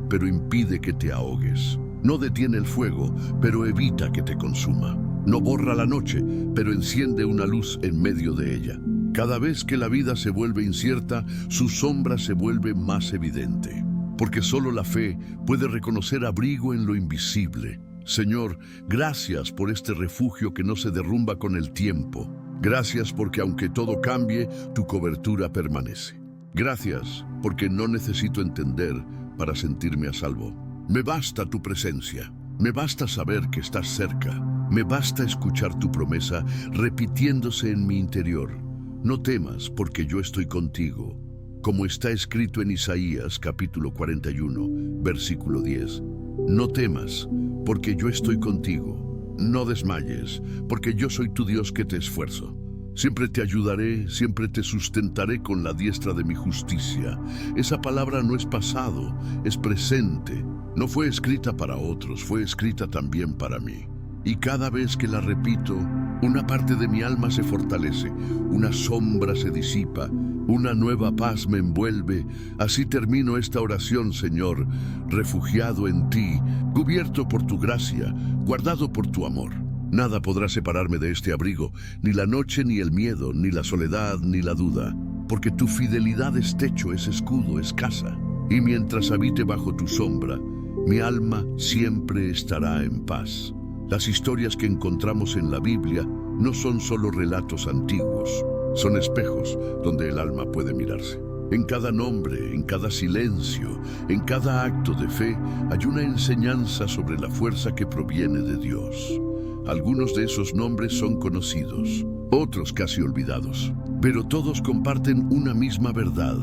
pero impide que te ahogues. No detiene el fuego, pero evita que te consuma. No borra la noche, pero enciende una luz en medio de ella. Cada vez que la vida se vuelve incierta, su sombra se vuelve más evidente. Porque solo la fe puede reconocer abrigo en lo invisible. Señor, gracias por este refugio que no se derrumba con el tiempo. Gracias porque aunque todo cambie, tu cobertura permanece. Gracias porque no necesito entender para sentirme a salvo. Me basta tu presencia. Me basta saber que estás cerca. Me basta escuchar tu promesa repitiéndose en mi interior. No temas porque yo estoy contigo. Como está escrito en Isaías capítulo 41, versículo 10. No temas, porque yo estoy contigo. No desmayes, porque yo soy tu Dios que te esfuerzo. Siempre te ayudaré, siempre te sustentaré con la diestra de mi justicia. Esa palabra no es pasado, es presente. No fue escrita para otros, fue escrita también para mí. Y cada vez que la repito, una parte de mi alma se fortalece, una sombra se disipa, una nueva paz me envuelve. Así termino esta oración, Señor, refugiado en ti, cubierto por tu gracia, guardado por tu amor. Nada podrá separarme de este abrigo, ni la noche, ni el miedo, ni la soledad, ni la duda, porque tu fidelidad es techo, es escudo, es casa. Y mientras habite bajo tu sombra, mi alma siempre estará en paz. Las historias que encontramos en la Biblia no son solo relatos antiguos, son espejos donde el alma puede mirarse. En cada nombre, en cada silencio, en cada acto de fe, hay una enseñanza sobre la fuerza que proviene de Dios. Algunos de esos nombres son conocidos, otros casi olvidados, pero todos comparten una misma verdad.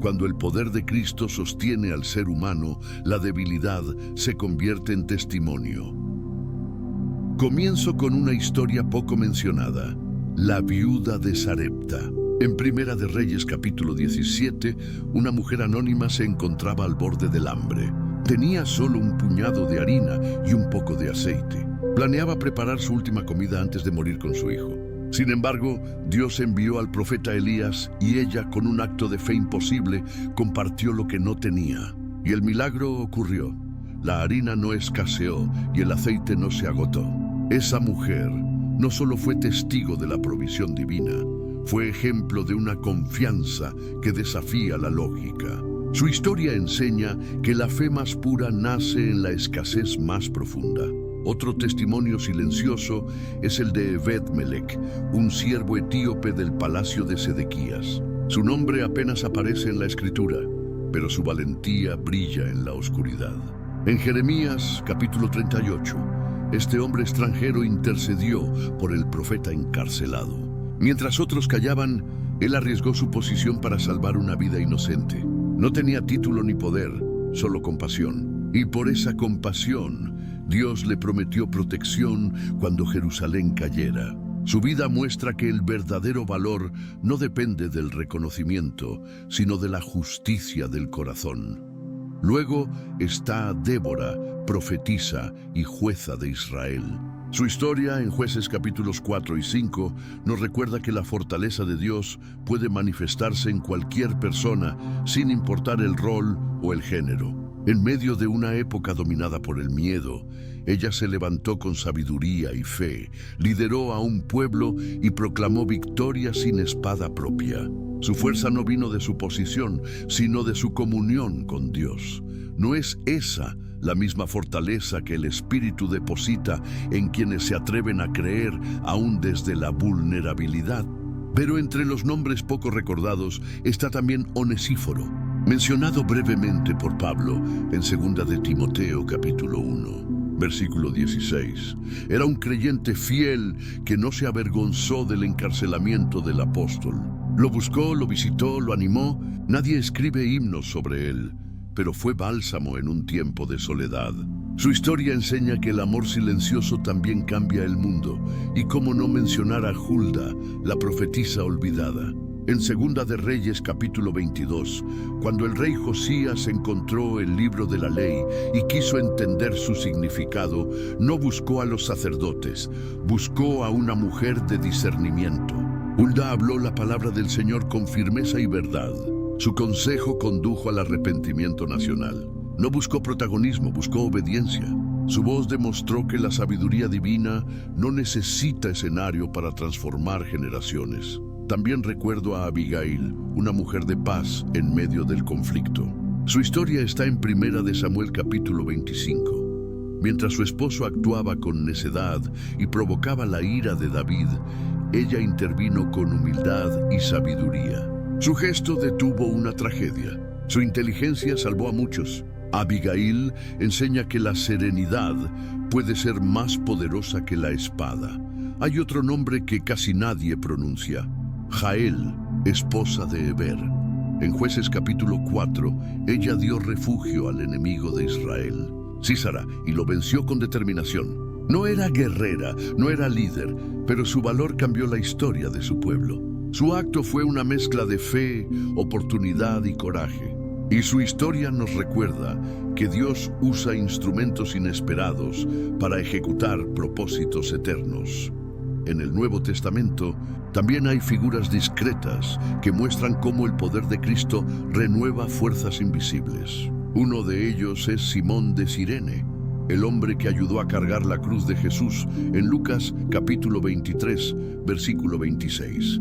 Cuando el poder de Cristo sostiene al ser humano, la debilidad se convierte en testimonio. Comienzo con una historia poco mencionada, la viuda de Sarepta. En Primera de Reyes capítulo 17, una mujer anónima se encontraba al borde del hambre. Tenía solo un puñado de harina y un poco de aceite. Planeaba preparar su última comida antes de morir con su hijo. Sin embargo, Dios envió al profeta Elías y ella, con un acto de fe imposible, compartió lo que no tenía. Y el milagro ocurrió. La harina no escaseó y el aceite no se agotó. Esa mujer no solo fue testigo de la provisión divina, fue ejemplo de una confianza que desafía la lógica. Su historia enseña que la fe más pura nace en la escasez más profunda. Otro testimonio silencioso es el de Ebed-Melech, un siervo etíope del palacio de Sedequías. Su nombre apenas aparece en la escritura, pero su valentía brilla en la oscuridad. En Jeremías capítulo 38, este hombre extranjero intercedió por el profeta encarcelado. Mientras otros callaban, él arriesgó su posición para salvar una vida inocente. No tenía título ni poder, solo compasión. Y por esa compasión, Dios le prometió protección cuando Jerusalén cayera. Su vida muestra que el verdadero valor no depende del reconocimiento, sino de la justicia del corazón. Luego está Débora, profetisa y jueza de Israel. Su historia en Jueces capítulos 4 y 5 nos recuerda que la fortaleza de Dios puede manifestarse en cualquier persona sin importar el rol o el género. En medio de una época dominada por el miedo, ella se levantó con sabiduría y fe, lideró a un pueblo y proclamó victoria sin espada propia. Su fuerza no vino de su posición, sino de su comunión con Dios. ¿No es esa la misma fortaleza que el Espíritu deposita en quienes se atreven a creer aún desde la vulnerabilidad? Pero entre los nombres poco recordados está también Onesíforo, mencionado brevemente por Pablo en 2 de Timoteo capítulo 1, versículo 16. Era un creyente fiel que no se avergonzó del encarcelamiento del apóstol. Lo buscó, lo visitó, lo animó. Nadie escribe himnos sobre él, pero fue bálsamo en un tiempo de soledad. Su historia enseña que el amor silencioso también cambia el mundo, y cómo no mencionar a Hulda, la profetisa olvidada. En Segunda de Reyes capítulo 22, cuando el rey Josías encontró el libro de la ley y quiso entender su significado, no buscó a los sacerdotes, buscó a una mujer de discernimiento. Hulda habló la palabra del Señor con firmeza y verdad. Su consejo condujo al arrepentimiento nacional. No buscó protagonismo, buscó obediencia. Su voz demostró que la sabiduría divina no necesita escenario para transformar generaciones. También recuerdo a Abigail, una mujer de paz en medio del conflicto. Su historia está en Primera de Samuel capítulo 25. Mientras su esposo actuaba con necedad y provocaba la ira de David, ella intervino con humildad y sabiduría. Su gesto detuvo una tragedia. Su inteligencia salvó a muchos. Abigail enseña que la serenidad puede ser más poderosa que la espada. Hay otro nombre que casi nadie pronuncia: Jael, esposa de Heber. En Jueces capítulo 4, ella dio refugio al enemigo de Israel, Sísara, y lo venció con determinación. No era guerrera, no era líder, pero su valor cambió la historia de su pueblo. Su acto fue una mezcla de fe, oportunidad y coraje. Y su historia nos recuerda que Dios usa instrumentos inesperados para ejecutar propósitos eternos. En el Nuevo Testamento también hay figuras discretas que muestran cómo el poder de Cristo renueva fuerzas invisibles. Uno de ellos es Simón de Cirene, el hombre que ayudó a cargar la cruz de Jesús en Lucas capítulo 23, versículo 26.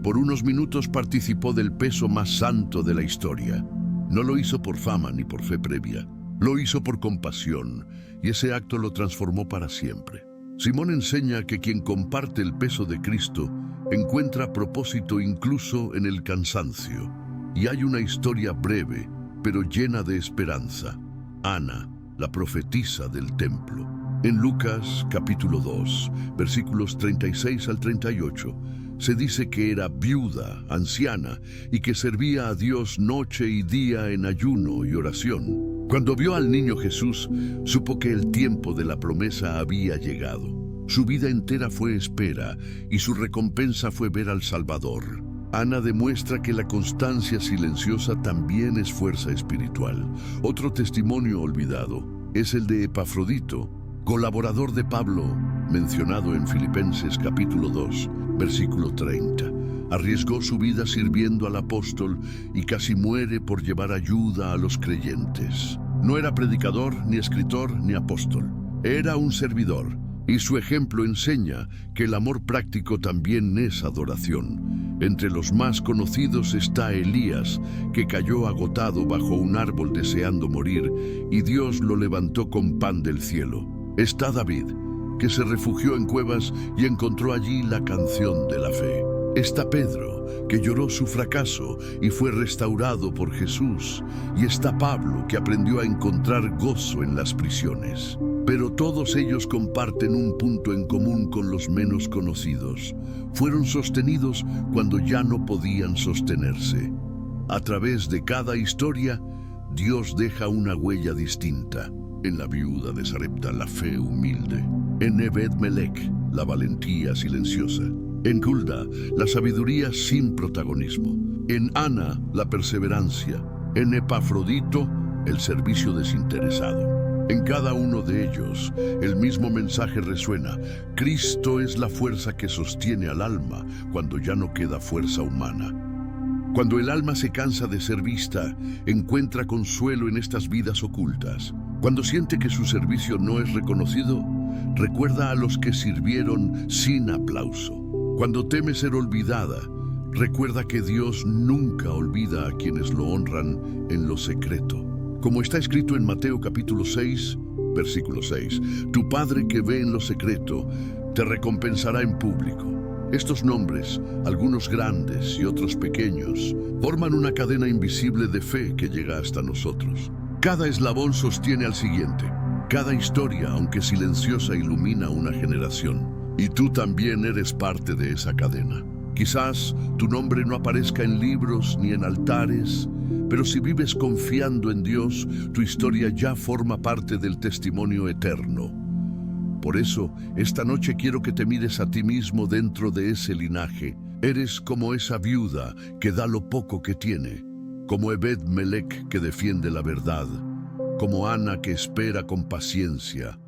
Por unos minutos participó del peso más santo de la historia. No lo hizo por fama ni por fe previa, lo hizo por compasión, y ese acto lo transformó para siempre. Simón enseña que quien comparte el peso de Cristo encuentra propósito incluso en el cansancio. Y hay una historia breve, pero llena de esperanza. Ana, la profetisa del templo. En Lucas capítulo 2, versículos 36 al 38, se dice que era viuda, anciana, y que servía a Dios noche y día en ayuno y oración. Cuando vio al niño Jesús, supo que el tiempo de la promesa había llegado. Su vida entera fue espera y su recompensa fue ver al Salvador. Ana demuestra que la constancia silenciosa también es fuerza espiritual. Otro testimonio olvidado es el de Epafrodito, colaborador de Pablo, mencionado en Filipenses capítulo 2, versículo 30. Arriesgó su vida sirviendo al apóstol y casi muere por llevar ayuda a los creyentes. No era predicador, ni escritor, ni apóstol. Era un servidor, y su ejemplo enseña que el amor práctico también es adoración. Entre los más conocidos está Elías, que cayó agotado bajo un árbol deseando morir, y Dios lo levantó con pan del cielo. Está David, que se refugió en cuevas y encontró allí la canción de la fe. Está Pedro, que lloró su fracaso y fue restaurado por Jesús. Y está Pablo, que aprendió a encontrar gozo en las prisiones. Pero todos ellos comparten un punto en común con los menos conocidos. Fueron sostenidos cuando ya no podían sostenerse. A través de cada historia, Dios deja una huella distinta. En la viuda de Sarepta, la fe humilde. En Ebed-Melech, la valentía silenciosa. En Hulda, la sabiduría sin protagonismo. En Ana, la perseverancia. En Epafrodito, el servicio desinteresado. En cada uno de ellos, el mismo mensaje resuena. Cristo es la fuerza que sostiene al alma cuando ya no queda fuerza humana. Cuando el alma se cansa de ser vista, encuentra consuelo en estas vidas ocultas. Cuando siente que su servicio no es reconocido, recuerda a los que sirvieron sin aplauso. Cuando teme ser olvidada, recuerda que Dios nunca olvida a quienes lo honran en lo secreto. Como está escrito en Mateo capítulo 6, versículo 6, tu Padre que ve en lo secreto, te recompensará en público. Estos nombres, algunos grandes y otros pequeños, forman una cadena invisible de fe que llega hasta nosotros. Cada eslabón sostiene al siguiente. Cada historia, aunque silenciosa, ilumina una generación. Y tú también eres parte de esa cadena. Quizás tu nombre no aparezca en libros ni en altares, pero si vives confiando en Dios, tu historia ya forma parte del testimonio eterno. Por eso, esta noche quiero que te mires a ti mismo dentro de ese linaje, Eres como esa viuda que da lo poco que tiene, como Ebed-Melech que defiende la verdad, como Ana que espera con paciencia,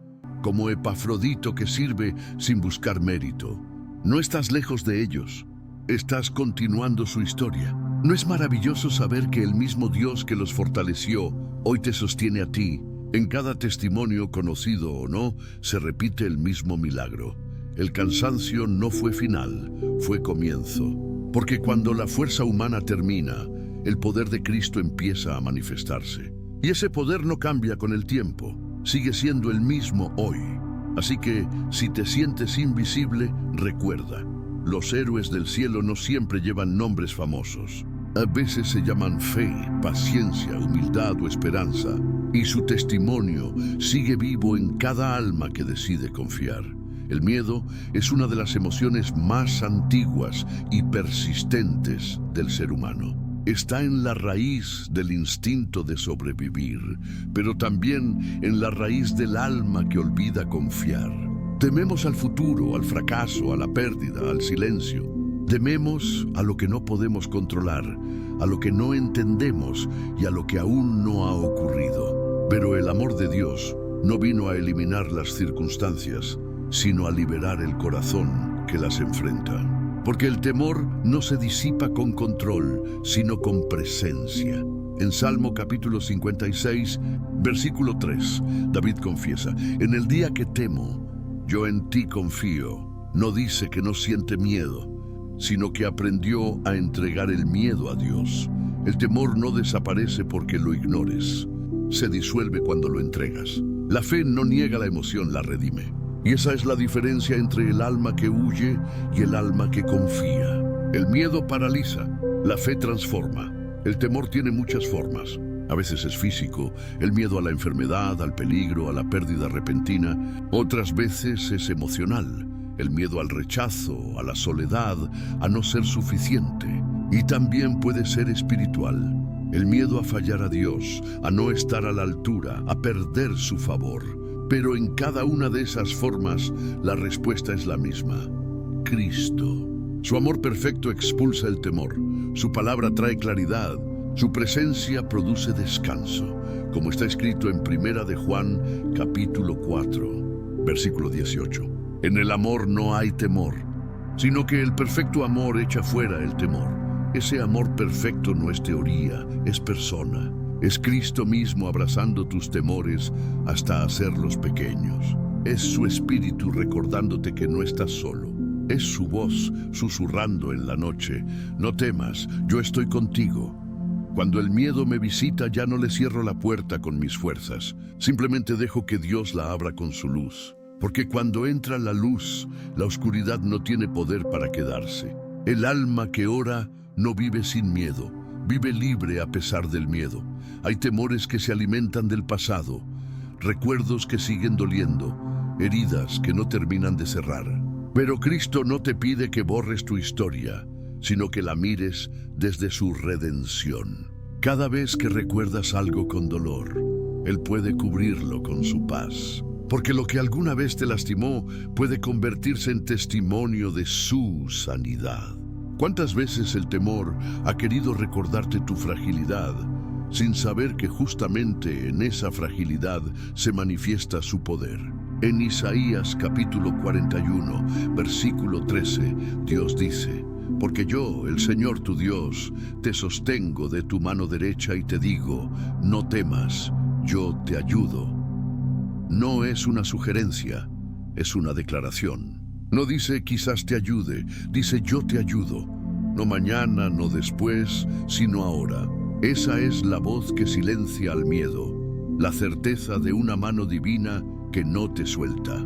como Epafrodito que sirve sin buscar mérito. No estás lejos de ellos, estás continuando su historia. ¿No es maravilloso saber que el mismo Dios que los fortaleció hoy te sostiene a ti? En cada testimonio, conocido o no, se repite el mismo milagro. El cansancio no fue final, fue comienzo. Porque cuando la fuerza humana termina, el poder de Cristo empieza a manifestarse. Y ese poder no cambia con el tiempo, sigue siendo el mismo hoy. Así que, si te sientes invisible, recuerda, los héroes del cielo no siempre llevan nombres famosos. A veces se llaman fe, paciencia, humildad o esperanza, y su testimonio sigue vivo en cada alma que decide confiar. El miedo es una de las emociones más antiguas y persistentes del ser humano. Está en la raíz del instinto de sobrevivir, pero también en la raíz del alma que olvida confiar. Tememos al futuro, al fracaso, a la pérdida, al silencio. Tememos a lo que no podemos controlar, a lo que no entendemos y a lo que aún no ha ocurrido. Pero el amor de Dios no vino a eliminar las circunstancias, sino a liberar el corazón que las enfrenta. Porque el temor no se disipa con control, sino con presencia. En Salmo capítulo 56, versículo 3, David confiesa: en el día que temo, yo en ti confío. No dice que no siente miedo, sino que aprendió a entregar el miedo a Dios. El temor no desaparece porque lo ignores, se disuelve cuando lo entregas. La fe no niega la emoción, la redime. Y esa es la diferencia entre el alma que huye y el alma que confía. El miedo paraliza, la fe transforma. El temor tiene muchas formas. A veces es físico, el miedo a la enfermedad, al peligro, a la pérdida repentina. Otras veces es emocional, el miedo al rechazo, a la soledad, a no ser suficiente. Y también puede ser espiritual, el miedo a fallar a Dios, a no estar a la altura, a perder su favor. Pero en cada una de esas formas, la respuesta es la misma: Cristo. Su amor perfecto expulsa el temor, su palabra trae claridad, su presencia produce descanso, como está escrito en 1 de Juan, capítulo 4, versículo 18. En el amor no hay temor, sino que el perfecto amor echa fuera el temor. Ese amor perfecto no es teoría, es persona. Es Cristo mismo abrazando tus temores hasta hacerlos pequeños. Es su espíritu recordándote que no estás solo. Es su voz susurrando en la noche: no temas, yo estoy contigo. Cuando el miedo me visita, ya no le cierro la puerta con mis fuerzas. Simplemente dejo que Dios la abra con su luz. Porque cuando entra la luz, la oscuridad no tiene poder para quedarse. El alma que ora no vive sin miedo. Vive libre a pesar del miedo. Hay temores que se alimentan del pasado, recuerdos que siguen doliendo, heridas que no terminan de cerrar. Pero Cristo no te pide que borres tu historia, sino que la mires desde su redención. Cada vez que recuerdas algo con dolor, Él puede cubrirlo con su paz. Porque lo que alguna vez te lastimó puede convertirse en testimonio de su sanidad. ¿Cuántas veces el temor ha querido recordarte tu fragilidad, sin saber que justamente en esa fragilidad se manifiesta su poder? En Isaías capítulo 41, versículo 13, Dios dice: porque yo, el Señor tu Dios, te sostengo de tu mano derecha y te digo, no temas, yo te ayudo. No es una sugerencia, es una declaración. No dice quizás te ayude, dice yo te ayudo. No mañana, no después, sino ahora. Esa es la voz que silencia al miedo, la certeza de una mano divina que no te suelta.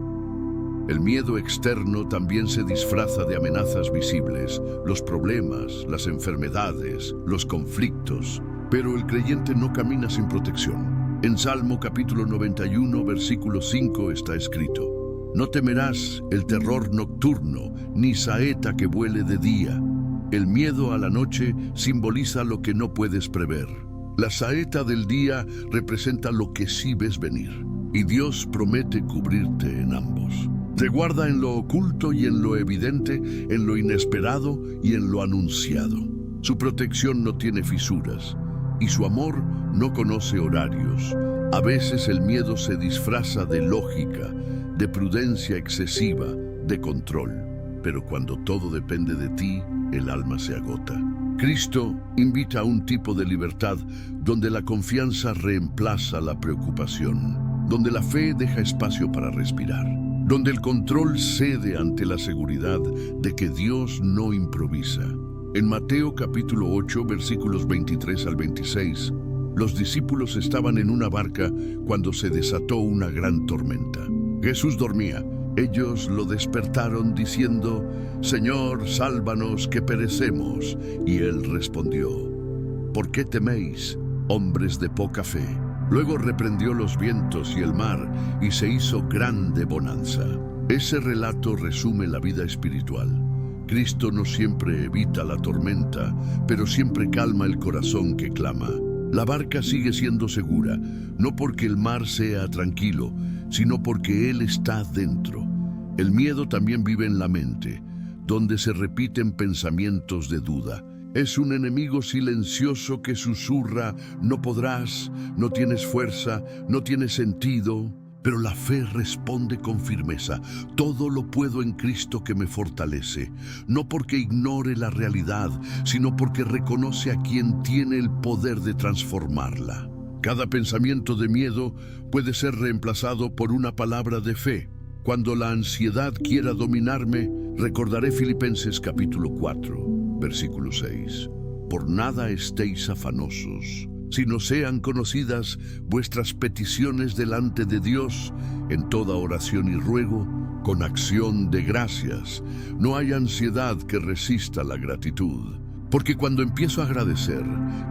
El miedo externo también se disfraza de amenazas visibles, los problemas, las enfermedades, los conflictos. Pero el creyente no camina sin protección. En Salmo capítulo 91, versículo 5 está escrito: no temerás el terror nocturno, ni saeta que vuele de día. El miedo a la noche simboliza lo que no puedes prever. La saeta del día representa lo que sí ves venir. Y Dios promete cubrirte en ambos. Te guarda en lo oculto y en lo evidente, en lo inesperado y en lo anunciado. Su protección no tiene fisuras y su amor no conoce horarios. A veces el miedo se disfraza de lógica, de prudencia excesiva, de control. Pero cuando todo depende de ti, el alma se agota. Cristo invita a un tipo de libertad donde la confianza reemplaza la preocupación, donde la fe deja espacio para respirar, donde el control cede ante la seguridad de que Dios no improvisa. En Mateo capítulo 8, versículos 23 al 26, los discípulos estaban en una barca cuando se desató una gran tormenta. Jesús dormía. Ellos lo despertaron diciendo: «Señor, sálvanos que perecemos». Y él respondió: «¿Por qué teméis, hombres de poca fe?». Luego reprendió los vientos y el mar, y se hizo grande bonanza. Ese relato resume la vida espiritual. Cristo no siempre evita la tormenta, pero siempre calma el corazón que clama. La barca sigue siendo segura, no porque el mar sea tranquilo, sino porque Él está dentro. El miedo también vive en la mente, donde se repiten pensamientos de duda. Es un enemigo silencioso que susurra: «No podrás, no tienes fuerza, no tienes sentido». Pero la fe responde con firmeza: «Todo lo puedo en Cristo que me fortalece». No porque ignore la realidad, sino porque reconoce a quien tiene el poder de transformarla. Cada pensamiento de miedo puede ser reemplazado por una palabra de fe. Cuando la ansiedad quiera dominarme, recordaré Filipenses capítulo 4, versículo 6. «Por nada estéis afanosos, sino sean conocidas vuestras peticiones delante de Dios en toda oración y ruego, con acción de gracias». No hay ansiedad que resista la gratitud. Porque cuando empiezo a agradecer,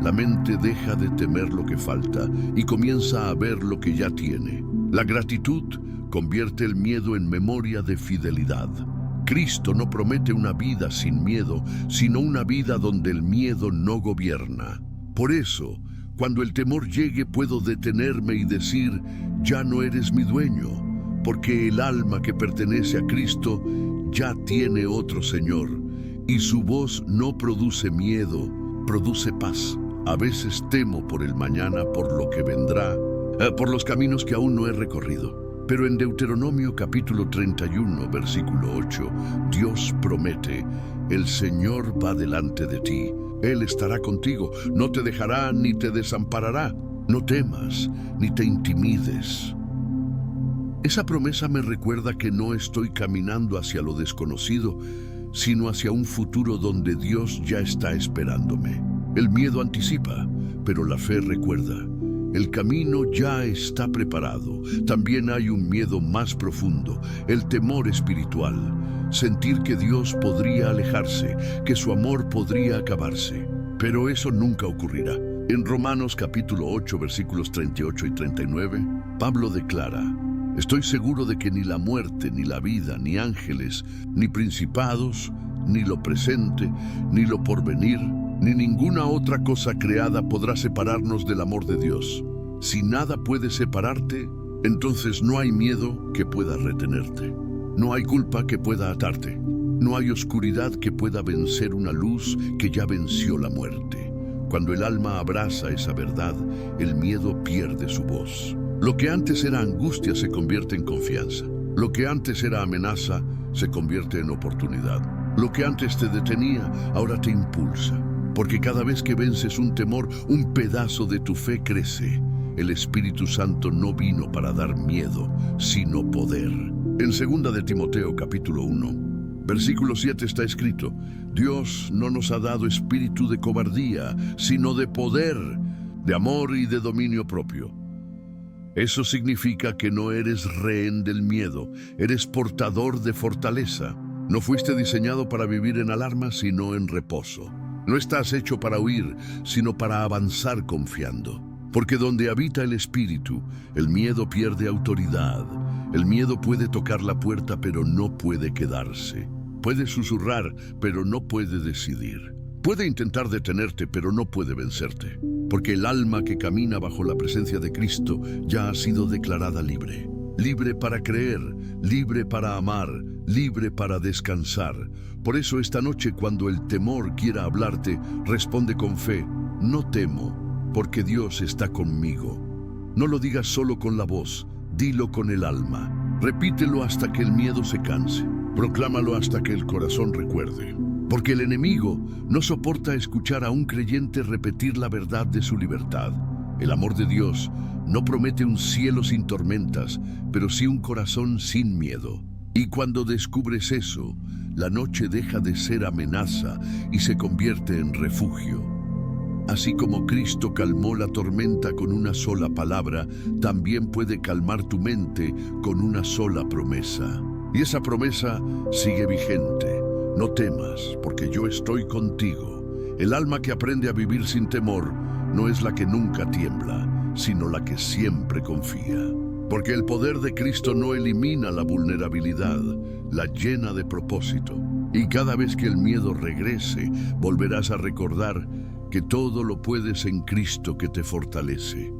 la mente deja de temer lo que falta y comienza a ver lo que ya tiene. La gratitud convierte el miedo en memoria de fidelidad. Cristo no promete una vida sin miedo, sino una vida donde el miedo no gobierna. Por eso, cuando el temor llegue, puedo detenerme y decir: «Ya no eres mi dueño», porque el alma que pertenece a Cristo ya tiene otro Señor, y su voz no produce miedo, produce paz. A veces temo por el mañana, por lo que vendrá, por los caminos que aún no he recorrido. Pero en Deuteronomio capítulo 31, versículo 8, Dios promete: «El Señor va delante de ti. Él estará contigo, no te dejará ni te desamparará. No temas, ni te intimides». Esa promesa me recuerda que no estoy caminando hacia lo desconocido, sino hacia un futuro donde Dios ya está esperándome. El miedo anticipa, pero la fe recuerda. El camino ya está preparado. También hay un miedo más profundo, el temor espiritual. Sentir que Dios podría alejarse, que su amor podría acabarse. Pero eso nunca ocurrirá. En Romanos capítulo 8, versículos 38 y 39, Pablo declara: «Estoy seguro de que ni la muerte, ni la vida, ni ángeles, ni principados, ni lo presente, ni lo porvenir, ni ninguna otra cosa creada podrá separarnos del amor de Dios». Si nada puede separarte, entonces no hay miedo que pueda retenerte. No hay culpa que pueda atarte. No hay oscuridad que pueda vencer una luz que ya venció la muerte. Cuando el alma abraza esa verdad, el miedo pierde su voz. Lo que antes era angustia se convierte en confianza. Lo que antes era amenaza se convierte en oportunidad. Lo que antes te detenía, ahora te impulsa. Porque cada vez que vences un temor, un pedazo de tu fe crece. El Espíritu Santo no vino para dar miedo, sino poder. En 2 de Timoteo capítulo 1, versículo 7 está escrito: «Dios no nos ha dado espíritu de cobardía, sino de poder, de amor y de dominio propio». Eso significa que no eres rehén del miedo, eres portador de fortaleza. No fuiste diseñado para vivir en alarma, sino en reposo. No estás hecho para huir, sino para avanzar confiando. Porque donde habita el Espíritu, el miedo pierde autoridad. El miedo puede tocar la puerta, pero no puede quedarse. Puede susurrar, pero no puede decidir. Puede intentar detenerte, pero no puede vencerte. Porque el alma que camina bajo la presencia de Cristo ya ha sido declarada libre. libre para creer, libre para amar, libre para descansar. Por eso esta noche, cuando el temor quiera hablarte, responde con fe: no temo, porque Dios está conmigo. No lo digas solo con la voz, dilo con el alma. Repítelo hasta que el miedo se canse. Proclámalo hasta que el corazón recuerde. Porque el enemigo no soporta escuchar a un creyente repetir la verdad de su libertad. El amor de Dios no promete un cielo sin tormentas, pero sí un corazón sin miedo. Y cuando descubres eso, la noche deja de ser amenaza y se convierte en refugio. Así como Cristo calmó la tormenta con una sola palabra, también puede calmar tu mente con una sola promesa. Y esa promesa sigue vigente. No temas, porque yo estoy contigo. El alma que aprende a vivir sin temor no es la que nunca tiembla, sino la que siempre confía. Porque el poder de Cristo no elimina la vulnerabilidad, la llena de propósito. Y cada vez que el miedo regrese, volverás a recordar que todo lo puedes en Cristo que te fortalece.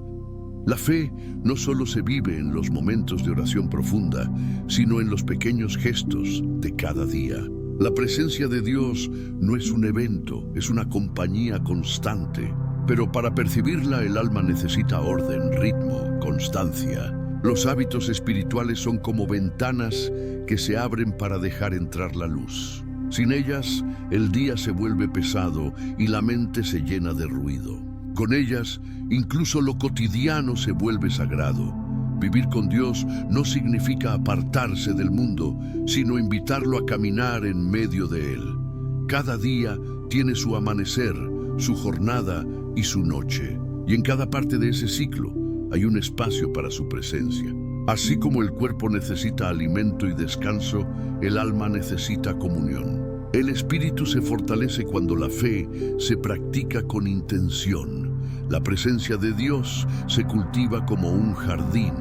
La fe no solo se vive en los momentos de oración profunda, sino en los pequeños gestos de cada día. La presencia de Dios no es un evento, es una compañía constante. Pero para percibirla, el alma necesita orden, ritmo, constancia. Los hábitos espirituales son como ventanas que se abren para dejar entrar la luz. Sin ellas, el día se vuelve pesado y la mente se llena de ruido. Con ellas, incluso lo cotidiano se vuelve sagrado. Vivir con Dios no significa apartarse del mundo, sino invitarlo a caminar en medio de él. Cada día tiene su amanecer, su jornada y su noche. Y en cada parte de ese ciclo hay un espacio para su presencia. Así como el cuerpo necesita alimento y descanso, el alma necesita comunión. El espíritu se fortalece cuando la fe se practica con intención. La presencia de Dios se cultiva como un jardín.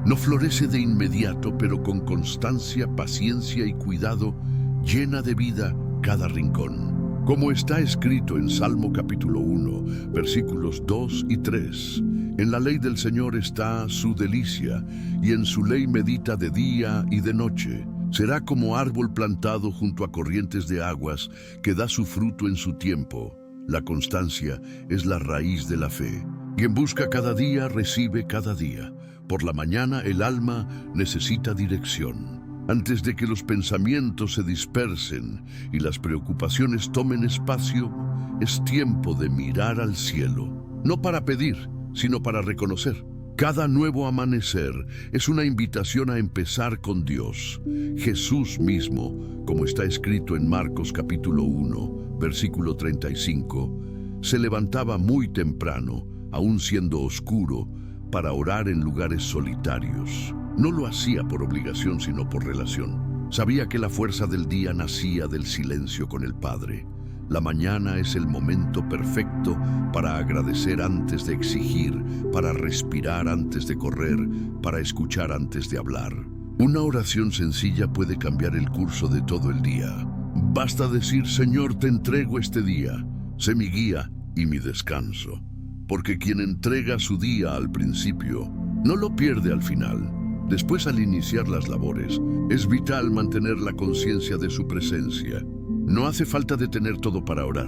No florece de inmediato, pero con constancia, paciencia y cuidado, llena de vida cada rincón. Como está escrito en Salmo capítulo 1, versículos 2 y 3. En la ley del Señor está su delicia, y en su ley medita de día y de noche. Será como árbol plantado junto a corrientes de aguas, que da su fruto en su tiempo. La constancia es la raíz de la fe. Quien busca cada día, recibe cada día. Por la mañana el alma necesita dirección. Antes de que los pensamientos se dispersen y las preocupaciones tomen espacio, es tiempo de mirar al cielo. No para pedir, sino para reconocer. Cada nuevo amanecer es una invitación a empezar con Dios. Jesús mismo, como está escrito en Marcos capítulo 1, versículo 35, se levantaba muy temprano, aun siendo oscuro, para orar en lugares solitarios. No lo hacía por obligación, sino por relación. Sabía que la fuerza del día nacía del silencio con el Padre. La mañana es el momento perfecto para agradecer antes de exigir, para respirar antes de correr, para escuchar antes de hablar. Una oración sencilla puede cambiar el curso de todo el día. Basta decir: Señor, te entrego este día, sé mi guía y mi descanso. Porque quien entrega su día al principio, no lo pierde al final. Después, al iniciar las labores, es vital mantener la conciencia de su presencia. No hace falta detener todo para orar.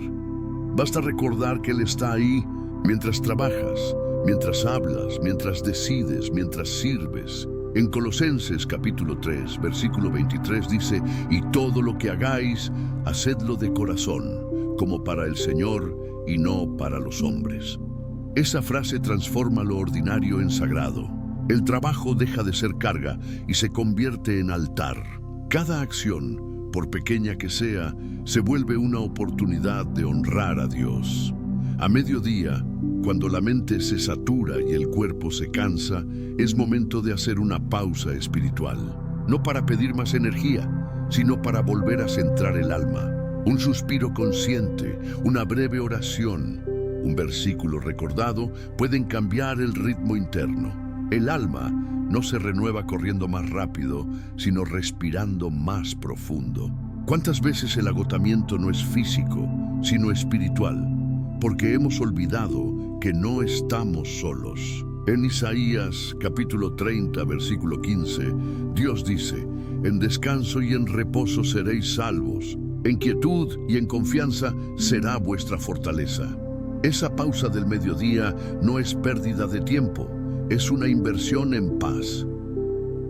Basta recordar que Él está ahí mientras trabajas, mientras hablas, mientras decides, mientras sirves. En Colosenses capítulo 3, versículo 23 dice: y todo lo que hagáis, hacedlo de corazón, como para el Señor y no para los hombres. Esa frase transforma lo ordinario en sagrado. El trabajo deja de ser carga y se convierte en altar. Cada acción, por pequeña que sea, se vuelve una oportunidad de honrar a Dios. A mediodía, cuando la mente se satura y el cuerpo se cansa, es momento de hacer una pausa espiritual. No para pedir más energía, sino para volver a centrar el alma. Un suspiro consciente, una breve oración, un versículo recordado pueden cambiar el ritmo interno. El alma no se renueva corriendo más rápido, sino respirando más profundo. ¿Cuántas veces el agotamiento no es físico, sino espiritual? Porque hemos olvidado que no estamos solos. En Isaías capítulo 30, versículo 15, Dios dice: en descanso y en reposo seréis salvos, en quietud y en confianza será vuestra fortaleza. Esa pausa del mediodía no es pérdida de tiempo, es una inversión en paz.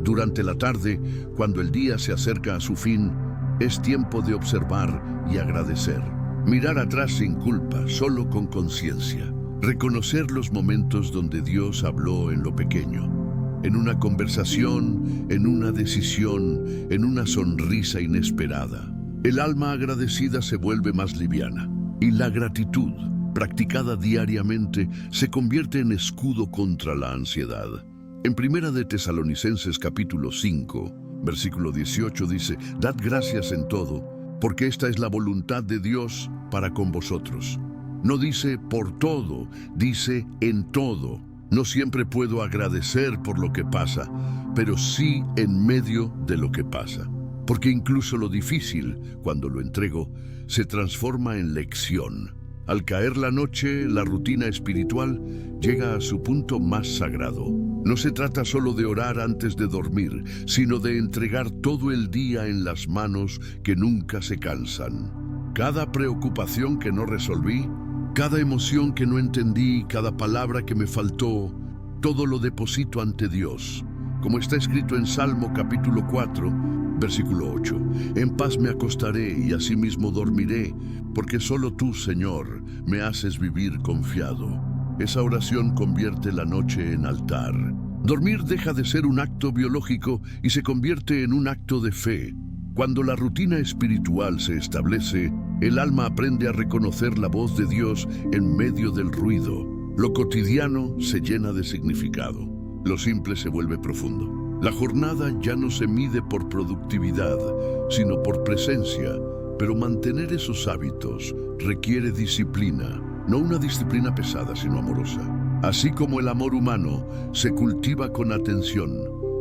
Durante la tarde, cuando el día se acerca a su fin, es tiempo de observar y agradecer. Mirar atrás sin culpa, solo con conciencia. Reconocer los momentos donde Dios habló en lo pequeño, en una conversación, en una decisión, en una sonrisa inesperada. El alma agradecida se vuelve más liviana y la gratitud, practicada diariamente, se convierte en escudo contra la ansiedad. En Primera de Tesalonicenses capítulo 5, versículo 18 dice: dad gracias en todo, porque esta es la voluntad de Dios para con vosotros. No dice por todo, dice en todo. No siempre puedo agradecer por lo que pasa, pero sí en medio de lo que pasa. Porque incluso lo difícil, cuando lo entrego, se transforma en lección. Al caer la noche, la rutina espiritual llega a su punto más sagrado. No se trata solo de orar antes de dormir, sino de entregar todo el día en las manos que nunca se cansan. Cada preocupación que no resolví, cada emoción que no entendí, cada palabra que me faltó, todo lo deposito ante Dios. Como está escrito en Salmo capítulo 4, versículo 8. En paz me acostaré y asimismo dormiré, porque solo tú, Señor, me haces vivir confiado. Esa oración convierte la noche en altar. Dormir deja de ser un acto biológico y se convierte en un acto de fe. Cuando la rutina espiritual se establece, el alma aprende a reconocer la voz de Dios en medio del ruido. Lo cotidiano se llena de significado. Lo simple se vuelve profundo. La jornada ya no se mide por productividad, sino por presencia. Pero mantener esos hábitos requiere disciplina. No una disciplina pesada, sino amorosa. Así como el amor humano se cultiva con atención,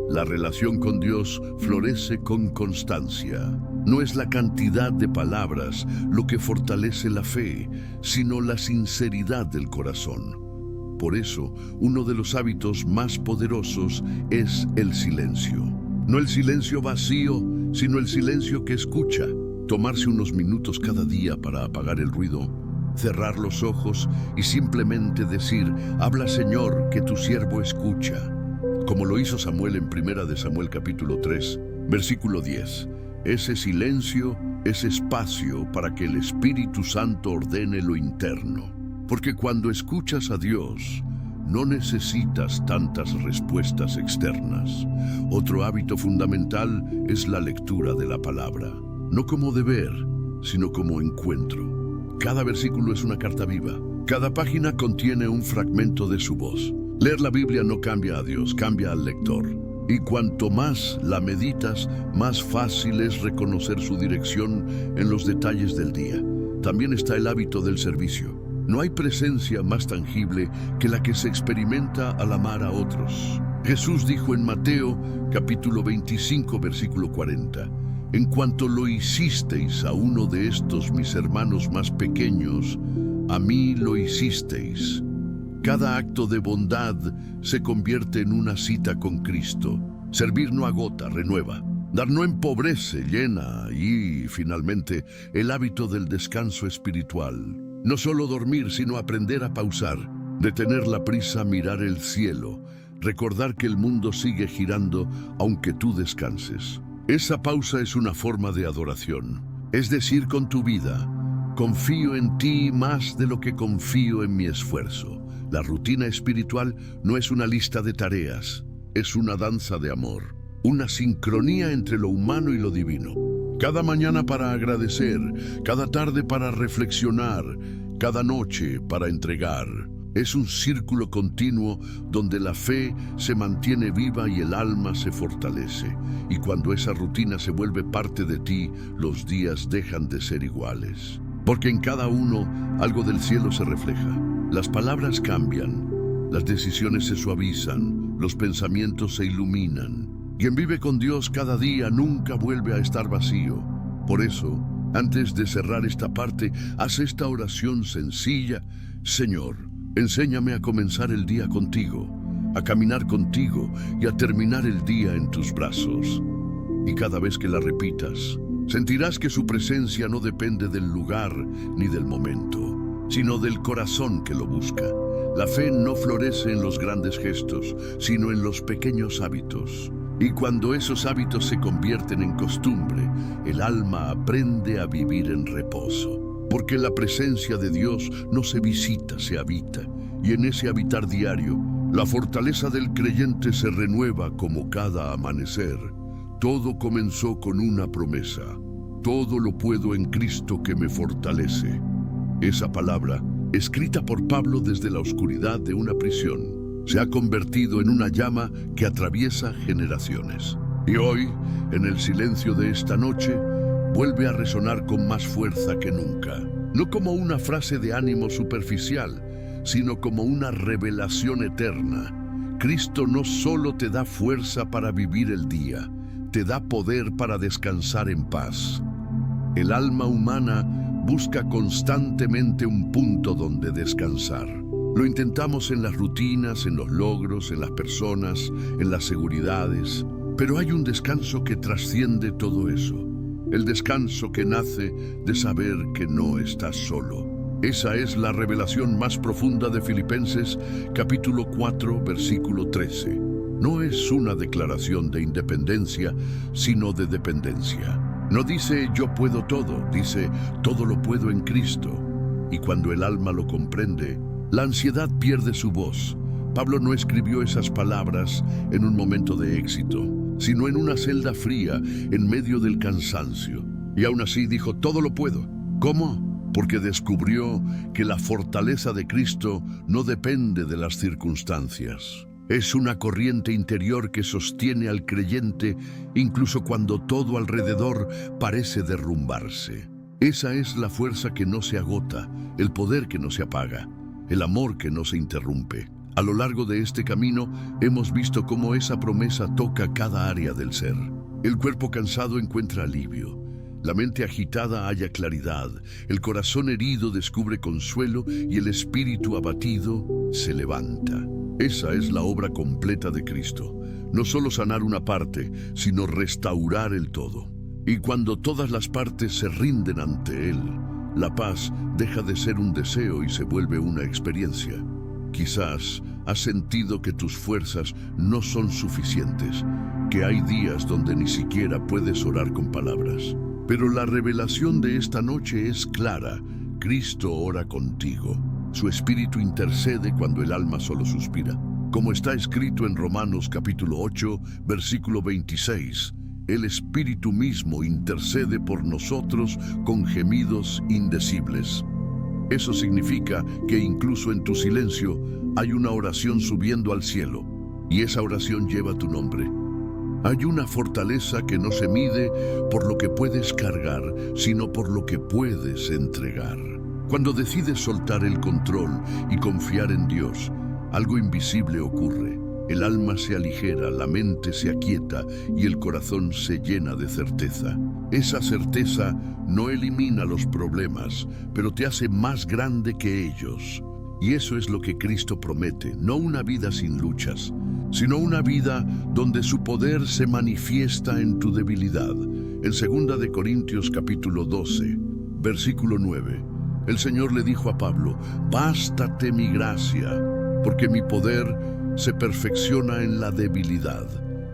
la relación con Dios florece con constancia. No es la cantidad de palabras lo que fortalece la fe, sino la sinceridad del corazón. Por eso, uno de los hábitos más poderosos es el silencio. No el silencio vacío, sino el silencio que escucha. Tomarse unos minutos cada día para apagar el ruido, cerrar los ojos y simplemente decir: habla, Señor, que tu siervo escucha. Como lo hizo Samuel en Primera de Samuel capítulo 3, versículo 10. Ese silencio es espacio para que el Espíritu Santo ordene lo interno. Porque cuando escuchas a Dios, no necesitas tantas respuestas externas. Otro hábito fundamental es la lectura de la palabra. No como deber, sino como encuentro. Cada versículo es una carta viva. Cada página contiene un fragmento de su voz. Leer la Biblia no cambia a Dios, cambia al lector. Y cuanto más la meditas, más fácil es reconocer su dirección en los detalles del día. También está el hábito del servicio. No hay presencia más tangible que la que se experimenta al amar a otros. Jesús dijo en Mateo capítulo 25, versículo 40: en cuanto lo hicisteis a uno de estos mis hermanos más pequeños, a mí lo hicisteis. Cada acto de bondad se convierte en una cita con Cristo. Servir no agota, renueva. Dar no empobrece, llena. Y, finalmente, el hábito del descanso espiritual. No solo dormir, sino aprender a pausar. Detener la prisa, mirar el cielo. Recordar que el mundo sigue girando aunque tú descanses. Esa pausa es una forma de adoración. Es decir, con tu vida: confío en ti más de lo que confío en mi esfuerzo. La rutina espiritual no es una lista de tareas, es una danza de amor, una sincronía entre lo humano y lo divino. Cada mañana para agradecer, cada tarde para reflexionar, cada noche para entregar. Es un círculo continuo donde la fe se mantiene viva y el alma se fortalece. Y cuando esa rutina se vuelve parte de ti, los días dejan de ser iguales. Porque en cada uno algo del cielo se refleja. Las palabras cambian, las decisiones se suavizan, los pensamientos se iluminan. Quien vive con Dios cada día nunca vuelve a estar vacío. Por eso, antes de cerrar esta parte, haz esta oración sencilla: Señor, enséñame a comenzar el día contigo. a caminar contigo y a terminar el día en tus brazos. Y cada vez que la repitas, sentirás que su presencia no depende del lugar ni del momento, sino del corazón que lo busca. La fe no florece en los grandes gestos, sino en los pequeños hábitos. Y cuando esos hábitos se convierten en costumbre, el alma aprende a vivir en reposo. Porque la presencia de Dios no se visita, se habita. Y en ese habitar diario, la fortaleza del creyente se renueva como cada amanecer. Todo comenzó con una promesa. Todo lo puedo en Cristo que me fortalece. Esa palabra, escrita por Pablo desde la oscuridad de una prisión, se ha convertido en una llama que atraviesa generaciones. Y hoy, en el silencio de esta noche, vuelve a resonar con más fuerza que nunca. No como una frase de ánimo superficial, sino como una revelación eterna. Cristo no solo te da fuerza para vivir el día, te da poder para descansar en paz. El alma humana busca constantemente un punto donde descansar. Lo intentamos en las rutinas, en los logros, en las personas, en las seguridades. Pero hay un descanso que trasciende todo eso. El descanso que nace de saber que no estás solo. Esa es la revelación más profunda de Filipenses, capítulo 4, versículo 13. No es una declaración de independencia, sino de dependencia. No dice yo puedo todo, dice todo lo puedo en Cristo. Y cuando el alma lo comprende, la ansiedad pierde su voz. Pablo no escribió esas palabras en un momento de éxito, sino en una celda fría, en medio del cansancio. Y aún así dijo, todo lo puedo. ¿Cómo? Porque descubrió que la fortaleza de Cristo no depende de las circunstancias. Es una corriente interior que sostiene al creyente incluso cuando todo alrededor parece derrumbarse. Esa es la fuerza que no se agota, el poder que no se apaga, el amor que no se interrumpe. A lo largo de este camino hemos visto cómo esa promesa toca cada área del ser. El cuerpo cansado encuentra alivio, la mente agitada halla claridad, el corazón herido descubre consuelo y el espíritu abatido se levanta. Esa es la obra completa de Cristo. No solo sanar una parte, sino restaurar el todo. Y cuando todas las partes se rinden ante Él, la paz deja de ser un deseo y se vuelve una experiencia. Quizás has sentido que tus fuerzas no son suficientes, que hay días donde ni siquiera puedes orar con palabras. Pero la revelación de esta noche es clara. Cristo ora contigo. Su espíritu intercede cuando el alma solo suspira. Como está escrito en Romanos capítulo 8, versículo 26, el Espíritu mismo intercede por nosotros con gemidos indecibles. Eso significa que incluso en tu silencio hay una oración subiendo al cielo, y esa oración lleva tu nombre. Hay una fortaleza que no se mide por lo que puedes cargar, sino por lo que puedes entregar. Cuando decides soltar el control y confiar en Dios, algo invisible ocurre. El alma se aligera, la mente se aquieta y el corazón se llena de certeza. Esa certeza no elimina los problemas, pero te hace más grande que ellos. Y eso es lo que Cristo promete, no una vida sin luchas, sino una vida donde su poder se manifiesta en tu debilidad. En 2 de Corintios capítulo 12, versículo 9, el Señor le dijo a Pablo, bástate mi gracia, porque mi poder se perfecciona en la debilidad.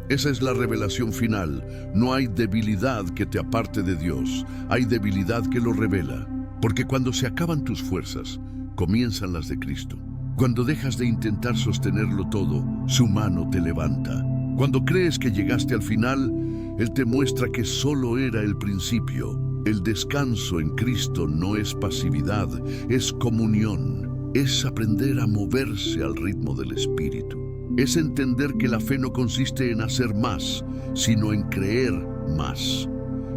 Esa es la revelación final. No hay debilidad que te aparte de Dios, hay debilidad que lo revela. Porque cuando se acaban tus fuerzas, comienzan las de Cristo. Cuando dejas de intentar sostenerlo todo, su mano te levanta. Cuando crees que llegaste al final, Él te muestra que solo era el principio. El descanso en Cristo no es pasividad, es comunión. Es aprender a moverse al ritmo del Espíritu. Es entender que la fe no consiste en hacer más, sino en creer más.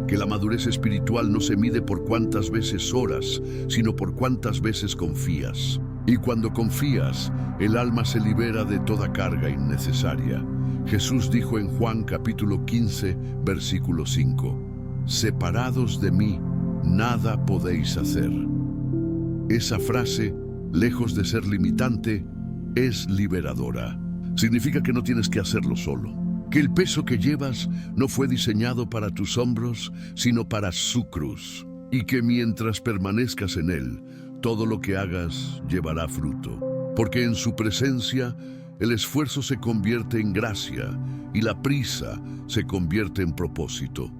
Que la madurez espiritual no se mide por cuántas veces oras, sino por cuántas veces confías. Y cuando confías, el alma se libera de toda carga innecesaria. Jesús dijo en Juan capítulo 15, versículo 5, separados de mí, nada podéis hacer. Esa frase, lejos de ser limitante, es liberadora. Significa que no tienes que hacerlo solo, que el peso que llevas no fue diseñado para tus hombros, sino para su cruz, y que mientras permanezcas en Él, todo lo que hagas llevará fruto, porque en su presencia el esfuerzo se convierte en gracia y la prisa se convierte en propósito.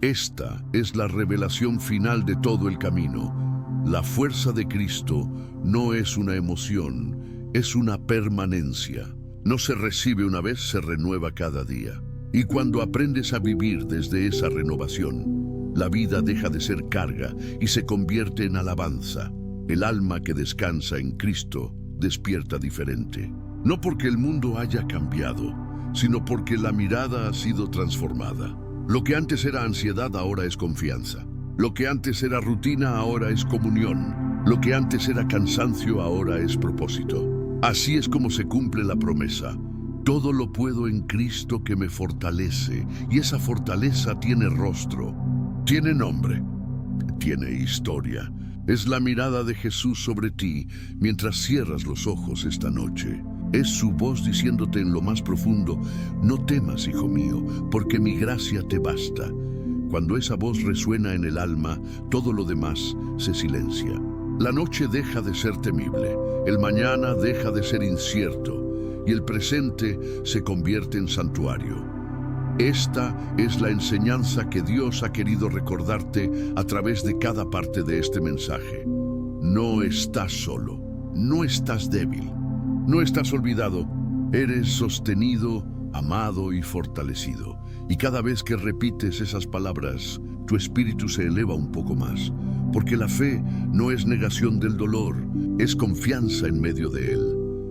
Esta es la revelación final de todo el camino. La fuerza de Cristo no es una emoción, es una permanencia. No se recibe una vez, se renueva cada día. Y cuando aprendes a vivir desde esa renovación, la vida deja de ser carga y se convierte en alabanza. El alma que descansa en Cristo despierta diferente. No porque el mundo haya cambiado, sino porque la mirada ha sido transformada. Lo que antes era ansiedad ahora es confianza. Lo que antes era rutina ahora es comunión. Lo que antes era cansancio ahora es propósito. Así es como se cumple la promesa. Todo lo puedo en Cristo que me fortalece, y esa fortaleza tiene rostro, tiene nombre, tiene historia. Es la mirada de Jesús sobre ti mientras cierras los ojos esta noche. Es su voz diciéndote en lo más profundo: no temas, hijo mío, porque mi gracia te basta. Cuando esa voz resuena en el alma, todo lo demás se silencia. La noche deja de ser temible, el mañana deja de ser incierto, y el presente se convierte en santuario. Esta es la enseñanza que Dios ha querido recordarte a través de cada parte de este mensaje. No estás solo, no estás débil, no estás olvidado, eres sostenido, amado y fortalecido. Y cada vez que repites esas palabras, tu espíritu se eleva un poco más, porque la fe no es negación del dolor, es confianza en medio de él.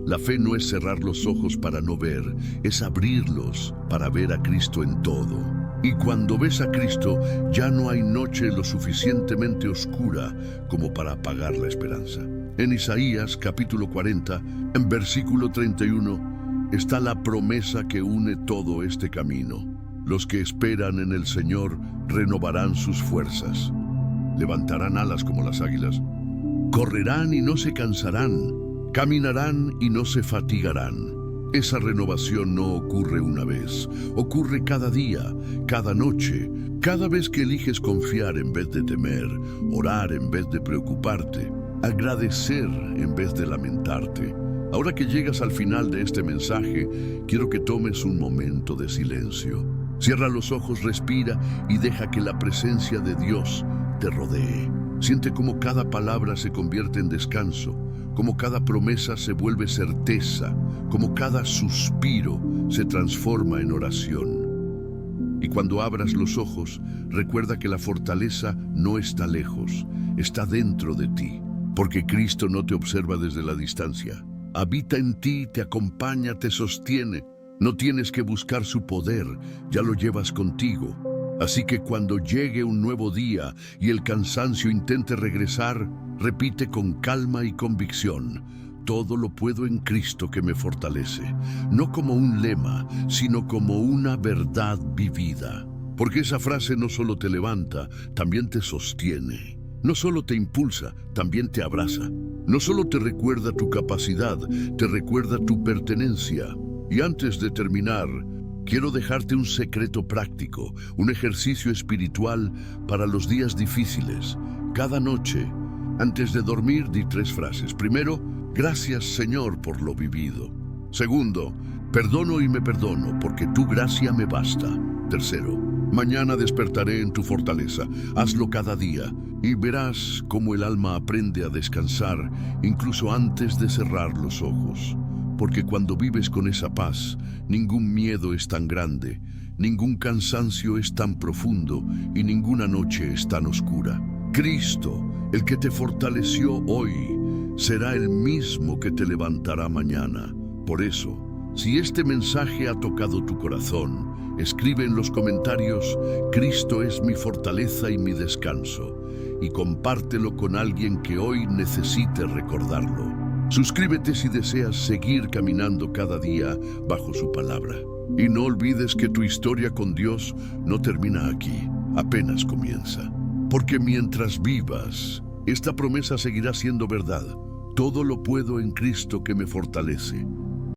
La fe no es cerrar los ojos para no ver, es abrirlos para ver a Cristo en todo. Y cuando ves a Cristo, ya no hay noche lo suficientemente oscura como para apagar la esperanza. En Isaías capítulo 40, en versículo 31, está la promesa que une todo este camino. Los que esperan en el Señor renovarán sus fuerzas. Levantarán alas como las águilas. Correrán y no se cansarán. Caminarán y no se fatigarán. Esa renovación no ocurre una vez, ocurre cada día, cada noche, cada vez que eliges confiar en vez de temer, orar en vez de preocuparte, agradecer en vez de lamentarte. Ahora que llegas al final de este mensaje, quiero que tomes un momento de silencio. Cierra los ojos, respira y deja que la presencia de Dios te rodee. Siente cómo cada palabra se convierte en descanso, como cada promesa se vuelve certeza, como cada suspiro se transforma en oración. Y cuando abras los ojos, recuerda que la fortaleza no está lejos, está dentro de ti, porque Cristo no te observa desde la distancia. Habita en ti, te acompaña, te sostiene. No tienes que buscar su poder, ya lo llevas contigo. Así que cuando llegue un nuevo día y el cansancio intente regresar, repite con calma y convicción: todo lo puedo en Cristo que me fortalece. No como un lema, sino como una verdad vivida. Porque esa frase no solo te levanta, también te sostiene. No solo te impulsa, también te abraza. No solo te recuerda tu capacidad, te recuerda tu pertenencia. Y antes de terminar, quiero dejarte un secreto práctico, un ejercicio espiritual para los días difíciles. Cada noche, antes de dormir, di 3 frases. Primero, gracias Señor por lo vivido. Segundo, perdono y me perdono porque tu gracia me basta. Tercero, mañana despertaré en tu fortaleza. Hazlo cada día y verás cómo el alma aprende a descansar incluso antes de cerrar los ojos. Porque cuando vives con esa paz, ningún miedo es tan grande, ningún cansancio es tan profundo y ninguna noche es tan oscura. Cristo, el que te fortaleció hoy, será el mismo que te levantará mañana. Por eso, si este mensaje ha tocado tu corazón, escribe en los comentarios: Cristo es mi fortaleza y mi descanso, y compártelo con alguien que hoy necesite recordarlo. Suscríbete si deseas seguir caminando cada día bajo su palabra. Y no olvides que tu historia con Dios no termina aquí, apenas comienza. Porque mientras vivas, esta promesa seguirá siendo verdad. Todo lo puedo en Cristo que me fortalece.